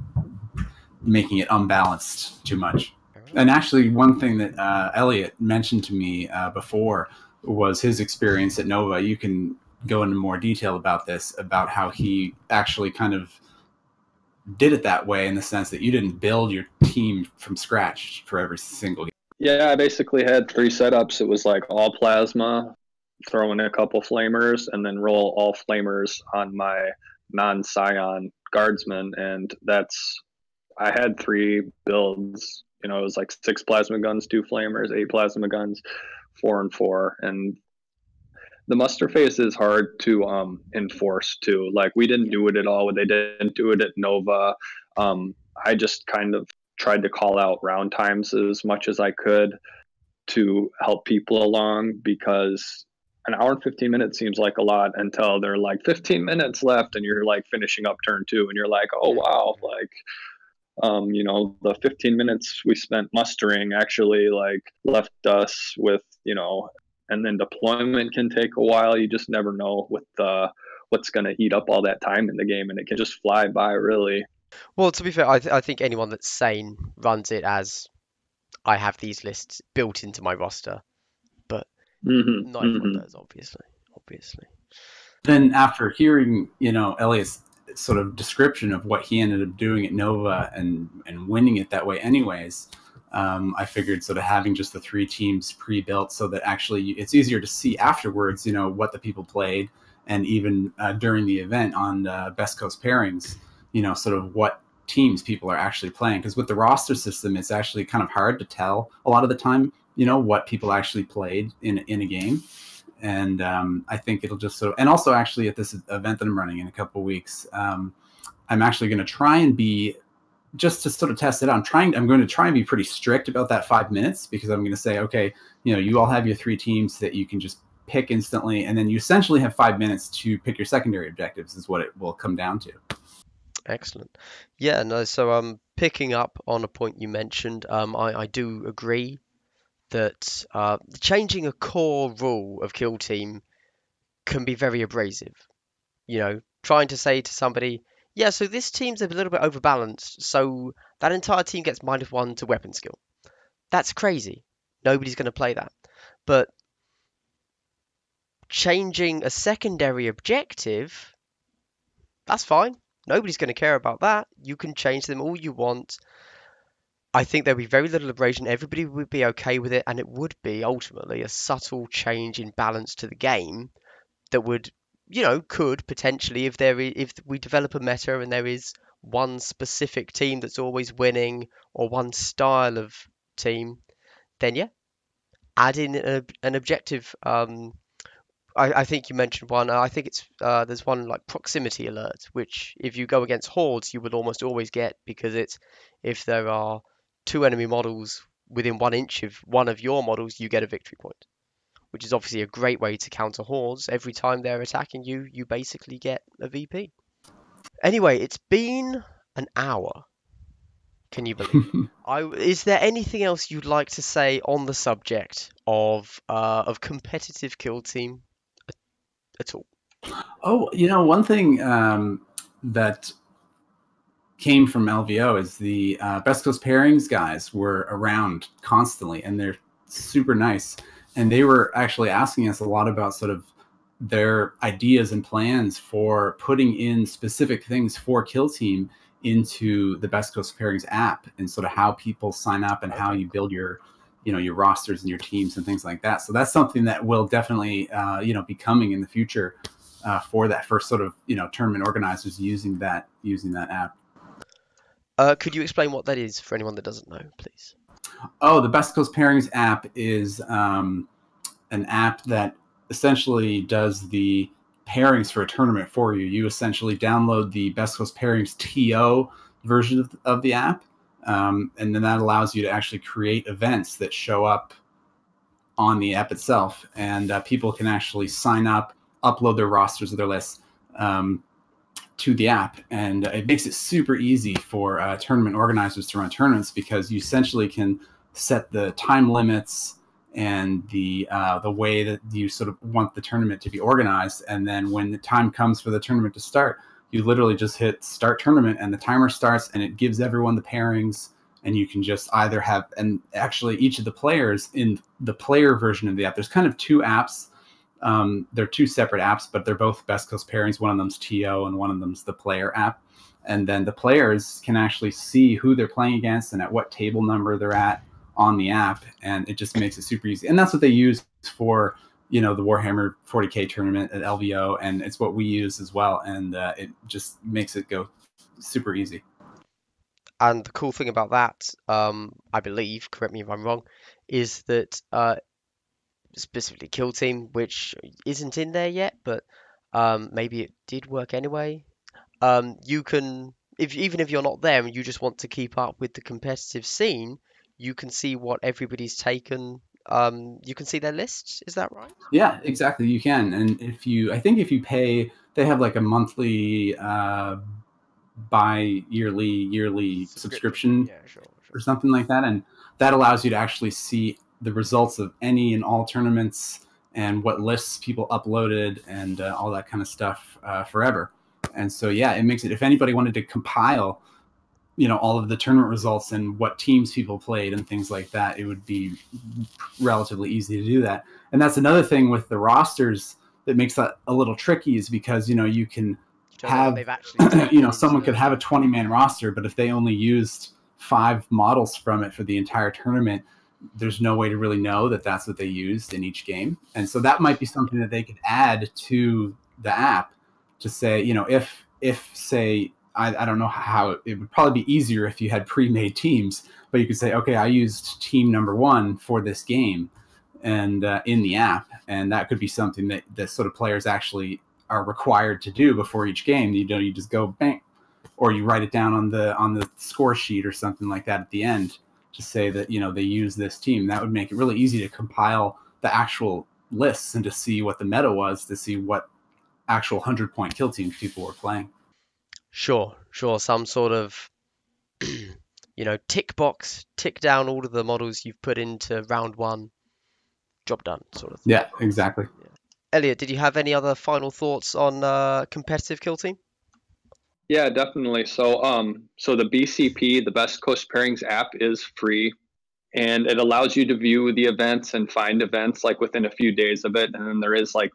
making it unbalanced too much. And actually, one thing that Elliot mentioned to me before was his experience at Nova. You can go into more detail about this, about how he actually kind of did it that way, in the sense that you didn't build your team from scratch for every single game. Yeah, I basically had 3 setups. It was like all plasma, throw in a couple flamers, and then roll all flamers on my non-scion guardsmen. And I had 3 builds. It was like 6 plasma guns, 2 flamers, 8 plasma guns, 4 and 4. And the muster phase is hard to enforce too. Like, we didn't do it at all. They didn't do it at Nova. I just kind of tried to call out round times as much as I could to help people along, because an hour and 15 minutes seems like a lot until they're like 15 minutes left and you're like finishing up turn 2 and you're like, oh wow, like the 15 minutes we spent mustering actually like left us with, and then deployment can take a while. You just never know with what's going to eat up all that time in the game, and it can just fly by, really. Well, to be fair, I think anyone that's sane runs it as, I have these lists built into my roster, but not everyone does, obviously. Then after hearing, Elliot's sort of description of what he ended up doing at Nova and winning it that way anyways, I figured sort of having just the 3 teams pre-built, so that actually it's easier to see afterwards, what the people played, and even during the event on Best Coast Pairings, sort of what teams people are actually playing. Because with the roster system, it's actually kind of hard to tell a lot of the time, what people actually played in a game. And I think it'll just sort of, and also actually at this event that I'm running in a couple of weeks, I'm actually going to try and be, just to sort of test it out, I'm going to try and be pretty strict about that 5 minutes, because I'm going to say, okay, you all have your 3 teams that you can just pick instantly, and then you essentially have 5 minutes to pick your secondary objectives, is what it will come down to. Excellent. Yeah, no, so picking up on a point you mentioned, I do agree that changing a core rule of Kill Team can be very abrasive. Trying to say to somebody, yeah, so this team's a little bit overbalanced, so that entire team gets -1 to weapon skill. That's crazy. Nobody's going to play that. But changing a secondary objective, that's fine. Nobody's going to care about that. You can change them all you want. I think there'd be very little abrasion. Everybody would be okay with it, and it would be ultimately a subtle change in balance to the game that would, could potentially, if we develop a meta and there is one specific team that's always winning, or one style of team, then yeah, add in an objective. I think you mentioned one. I think there's one like proximity alert, which if you go against hordes, you will almost always get, because it's if there are 2 enemy models within 1 inch of one of your models, you get a victory point, which is obviously a great way to counter hordes. Every time they're attacking you, you basically get a VP. Anyway, it's been an hour. Can you believe it? Is there anything else you'd like to say on the subject of competitive kill team at all? Oh, one thing that came from LVO is the Best Coast Pairings guys were around constantly, and they're super nice. And they were actually asking us a lot about sort of their ideas and plans for putting in specific things for Kill Team into the Best Coast Pairings app, and sort of how people sign up and how you build your your rosters and your teams and things like that. So that's something that will definitely be coming in the future for that first sort of tournament organizers using that app. Could you explain what that is for anyone that doesn't know, please? Oh, the Best Coast Pairings app is an app that essentially does the pairings for a tournament for you. You essentially download the Best Coast Pairings TO version of the app, and then that allows you to actually create events that show up on the app itself, and people can actually sign up, upload their rosters of their lists to the app, and it makes it super easy for tournament organizers to run tournaments, because you essentially can set the time limits and the way that you sort of want the tournament to be organized, and then when the time comes for the tournament to start, you literally just hit start tournament, and the timer starts, and it gives everyone the pairings, and you can just either have, and actually each of the players in the player version of the app, there's kind of 2 apps. They're 2 separate apps, but they're both Best Coast Pairings. One of them's TO and one of them's the player app. And then the players can actually see who they're playing against and at what table number they're at on the app. And it just makes it super easy. And that's what they use for, the Warhammer 40K tournament at LVO. And it's what we use as well. And it just makes it go super easy. And the cool thing about that, I believe, correct me if I'm wrong, is that specifically Kill Team, which isn't in there yet, but maybe it did work anyway. You can, even if you're not there and you just want to keep up with the competitive scene, you can see what everybody's taken. You can see their lists. Is that right? Yeah, exactly. You can, and I think if you pay, they have like a monthly, yearly subscription Yeah, sure. or something like that, and that allows you to actually see the results of any and all tournaments and what lists people uploaded and all that kind of stuff forever. And so yeah, it makes it, if anybody wanted to compile all of the tournament results and what teams people played and things like that, it would be relatively easy to do that. And that's another thing with the rosters that makes that a little tricky, is because you can have someone could have a 20-man roster, but if they only used 5 models from it for the entire tournament, there's no way to really know that that's what they used in each game. And so that might be something that they could add to the app to say, if say, I don't know how, it would probably be easier if you had pre-made teams, but you could say, okay, I used team number 1 for this game, and in the app, and that could be something that sort of players actually are required to do before each game. You just go bang, or you write it down on the score sheet or something like that at the end to say that they use this team. That would make it really easy to compile the actual lists and to see what the meta was, to see what actual 100-point kill teams people were playing. Sure. Some sort of tick box, tick down all of the models you've put into round one, job done, sort of thing. Yeah, exactly. Yeah. Elliot, did you have any other final thoughts on competitive kill team? Yeah, definitely. So the BCP, the Best Coast Pairings app, is free, and it allows you to view the events and find events like within a few days of it. And then there is like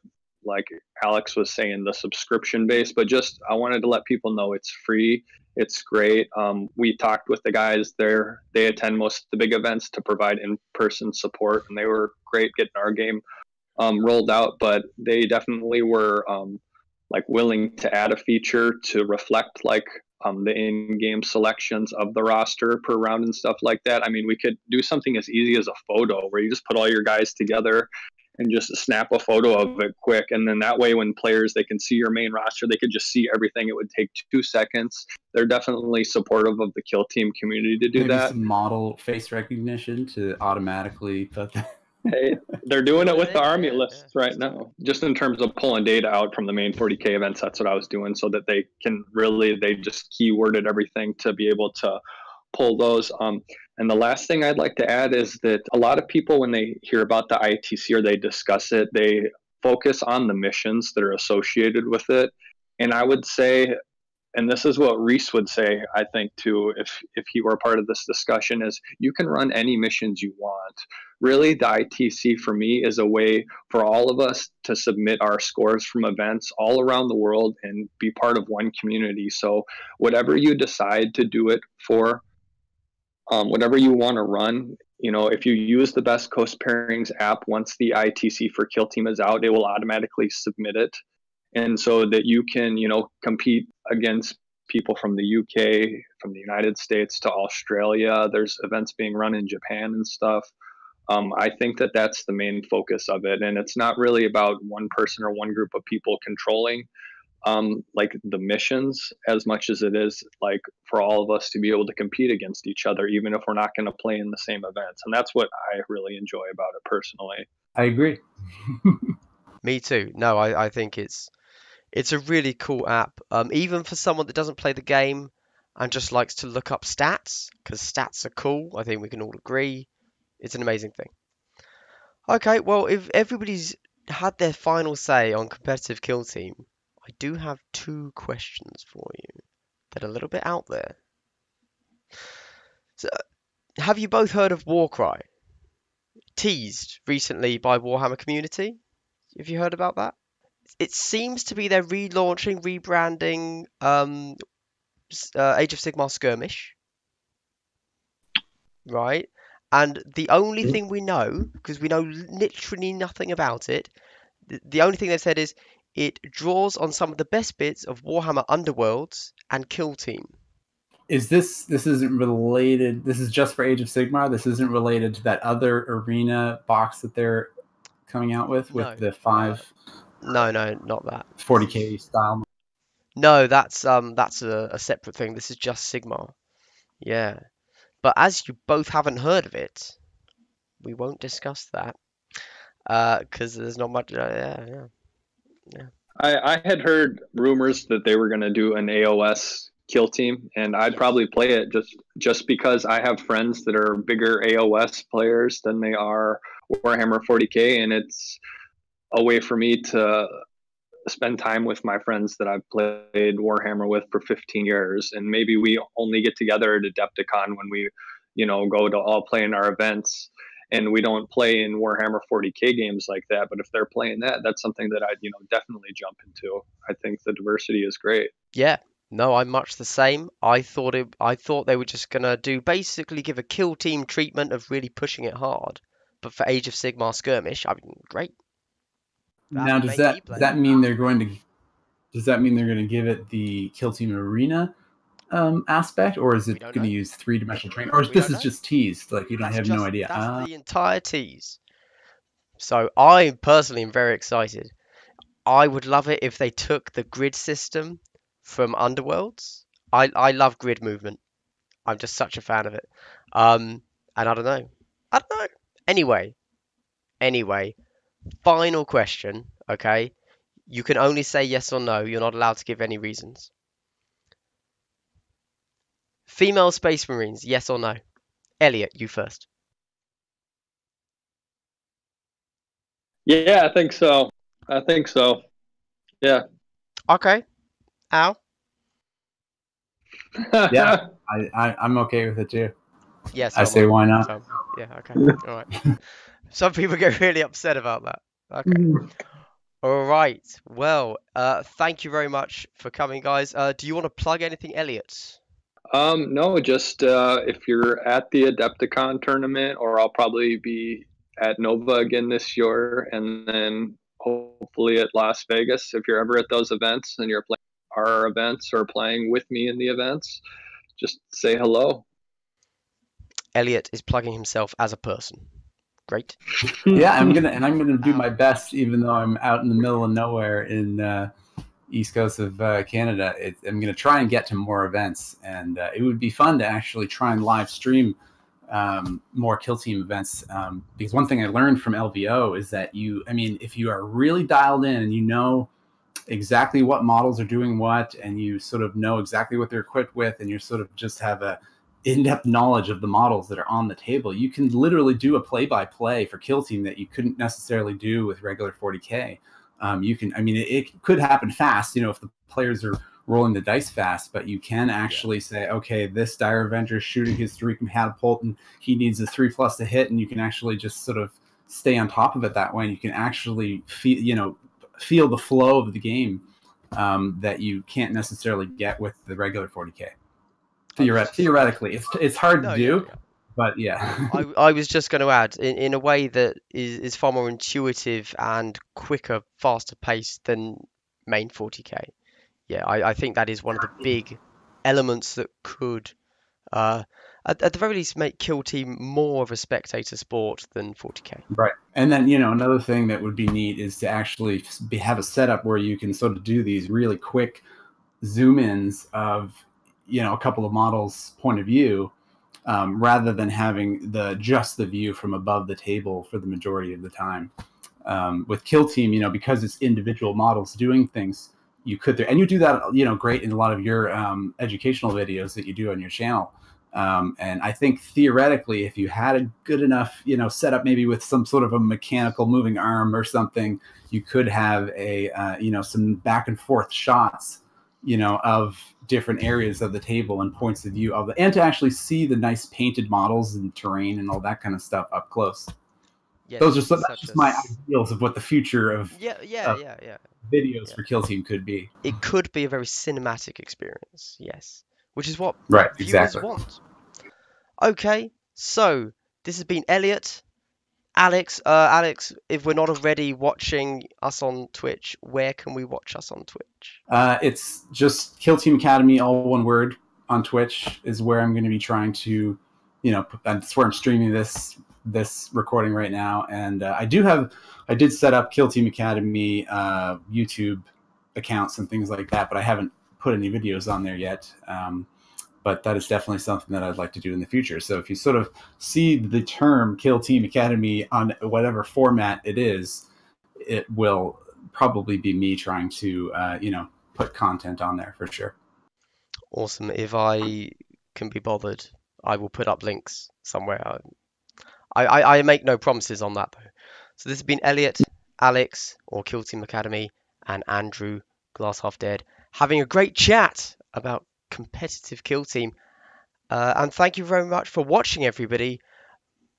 Alex was saying, the subscription base. But just I wanted to let people know it's free. It's great. We talked with the guys there. They attend most of the big events to provide in-person support, and they were great getting our game rolled out. But they definitely were like willing to add a feature to reflect like the in-game selections of the roster per round and stuff like that. I mean, we could do something as easy as a photo where you just put all your guys together and just snap a photo of it quick, and then that way when players, they can see your main roster, they could just see everything. It would take 2 seconds. They're definitely supportive of the kill team community to do Maybe that. some model face recognition to automatically put that. Hey, they're doing it with the army Yeah, lists right now, just in terms of pulling data out from the main 40K events. That's what I was doing, so that they can really, they just keyworded everything to be able to pull those. And the last thing I'd like to add is that a lot of people, when they hear about the ITC or they discuss it, they focus on the missions that are associated with it. And I would say, and this is what Reese would say, I think, too, if he were part of this discussion, is you can run any missions you want. Really, the ITC for me is a way for all of us to submit our scores from events all around the world and be part of one community. So whatever you decide to do it for, whatever you want to run, if you use the Best Coast Pairings app, once the ITC for Kill Team is out, it will automatically submit it. And so that you can, compete against people from the UK, from the United States to Australia. There's events being run in Japan and stuff. I think that that's the main focus of it. And it's not really about one person or one group of people controlling like the missions as much as it is like for all of us to be able to compete against each other, even if we're not going to play in the same events. And that's what I really enjoy about it personally. I agree. Me too. No, I think it's a really cool app. Even for someone that doesn't play the game and just likes to look up stats, because stats are cool. I think we can all agree. It's an amazing thing. Okay, well, if everybody's had their final say on competitive kill team, I do have 2 questions for you that are a little bit out there. So, have you both heard of Warcry? Teased recently by Warhammer community. Have you heard about that? It seems to be they're relaunching, rebranding Age of Sigmar Skirmish, right? And the only thing we know, because we know literally nothing about it, the only thing they've said is it draws on some of the best bits of Warhammer Underworlds and Kill Team. This isn't related? This is just for Age of Sigmar? This isn't related to that other arena box that they're coming out with the 5... No, not that. 40K style. No, that's a separate thing. This is just Sigmar. Yeah. But as you both haven't heard of it, we won't discuss that. Because there's not much. Yeah. I had heard rumors that they were going to do an AOS Kill Team, and I'd probably play it just because I have friends that are bigger AOS players than they are Warhammer 40K, and it's a way for me to spend time with my friends that I've played Warhammer with for 15 years. And maybe we only get together at Adepticon when we, go to all play in our events, and we don't play in Warhammer 40K games like that. But if they're playing that, that's something that I'd, definitely jump into. I think the diversity is great. Yeah. No, I'm much the same. I thought they were just gonna basically give a Kill Team treatment of really pushing it hard. But for Age of Sigmar Skirmish, I mean, great. Now, does that mean they're going to give it the Kill Team Arena aspect, or is it going to use 3-dimensional training, or this is just teased? Like I have no idea. That's the entire tease. So I personally am very excited. I would love it if they took the grid system from Underworlds I love grid movement. I'm just such a fan of it. And I don't know. I don't know. Anyway, final question, okay? You can only say yes or no. You're not allowed to give any reasons. Female Space Marines, yes or no? Elliot, you first. Yeah, I think so. I think so. Yeah. Okay. Al? Yeah, I'm okay with it too. Yeah, I so am say I. why not? So, yeah, okay. All right. Some people get really upset about that. Okay. All right. Well, thank you very much for coming, guys. Do you want to plug anything, Elliot? No, just if you're at the Adepticon tournament, or I'll probably be at Nova again this year, and then hopefully at Las Vegas. If you're ever at those events and you're playing our events or playing with me in the events, just say hello. Elliot is plugging himself as a person. Great. Yeah, I'm gonna do Al? my best, even though I'm out in the middle of nowhere in east coast of Canada. I'm gonna try and get to more events, and it would be fun to actually try and live stream more kill team events. Because one thing I learned from LVO is that if you are really dialed in and you know exactly what models are doing what, and you sort of know exactly what they're equipped with, and you sort of just have a in-depth knowledge of the models that are on the table, you can literally do a play-by-play for kill team that you couldn't necessarily do with regular 40k. It could happen fast, if the players are rolling the dice fast, but you can actually say, okay, this Dire Avenger is shooting his 3 catapult and he needs a 3+ to hit, and you can actually just sort of stay on top of it that way, and you can actually feel the flow of the game that you can't necessarily get with the regular 40k. Theoretically, it's hard to do, but yeah. I was just going to add, in a way that is far more intuitive and quicker, faster paced than main 40k. Yeah, I think that is one of the big elements that could, at the very least, make Kill Team more of a spectator sport than 40k. Right. And then, another thing that would be neat is to actually have a setup where you can sort of do these really quick zoom ins of, a couple of models' point of view, rather than having just the view from above the table for the majority of the time. With Kill Team, because it's individual models doing things, and you do that, great in a lot of your educational videos that you do on your channel. And I think theoretically, if you had a good enough, setup, maybe with some sort of a mechanical moving arm or something, you could have some back and forth shots, of different areas of the table and points of view and to actually see the nice painted models and terrain and all that kind of stuff up close. Yes, That's just my ideals of what the future of videos for Kill Team could be. It could be a very cinematic experience, yes, which is what viewers want. Okay, so this has been Elliot, Alex. Alex, if we're not already watching us on Twitch, where can we watch us on Twitch? It's just Kill Team Academy, all one word, on Twitch is where I'm going to be trying to, that's where I'm streaming this recording right now. And I did set up Kill Team Academy YouTube accounts and things like that, but I haven't put any videos on there yet. But that is definitely something that I'd like to do in the future. So if you sort of see the term Kill Team Academy on whatever format it is, it will probably be me trying to, put content on there for sure. Awesome. If I can be bothered, I will put up links somewhere. I make no promises on that, though. So this has been Elliot, Alex, or Kill Team Academy, and Andrew, Glass Half Dead, having a great chat about competitive Kill Team. And thank you very much for watching, everybody.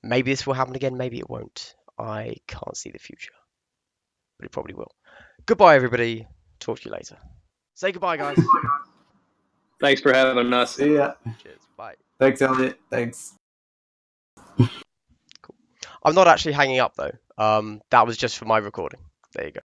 Maybe this will happen again, maybe it won't. I can't see the future, but it probably will. Goodbye, everybody. Talk to you later. Say goodbye, guys. Thanks for having us. See ya. Cheers. Bye. Thanks, Elliot. Thanks. Cool. I'm not actually hanging up, though. That was just for my recording. There you go.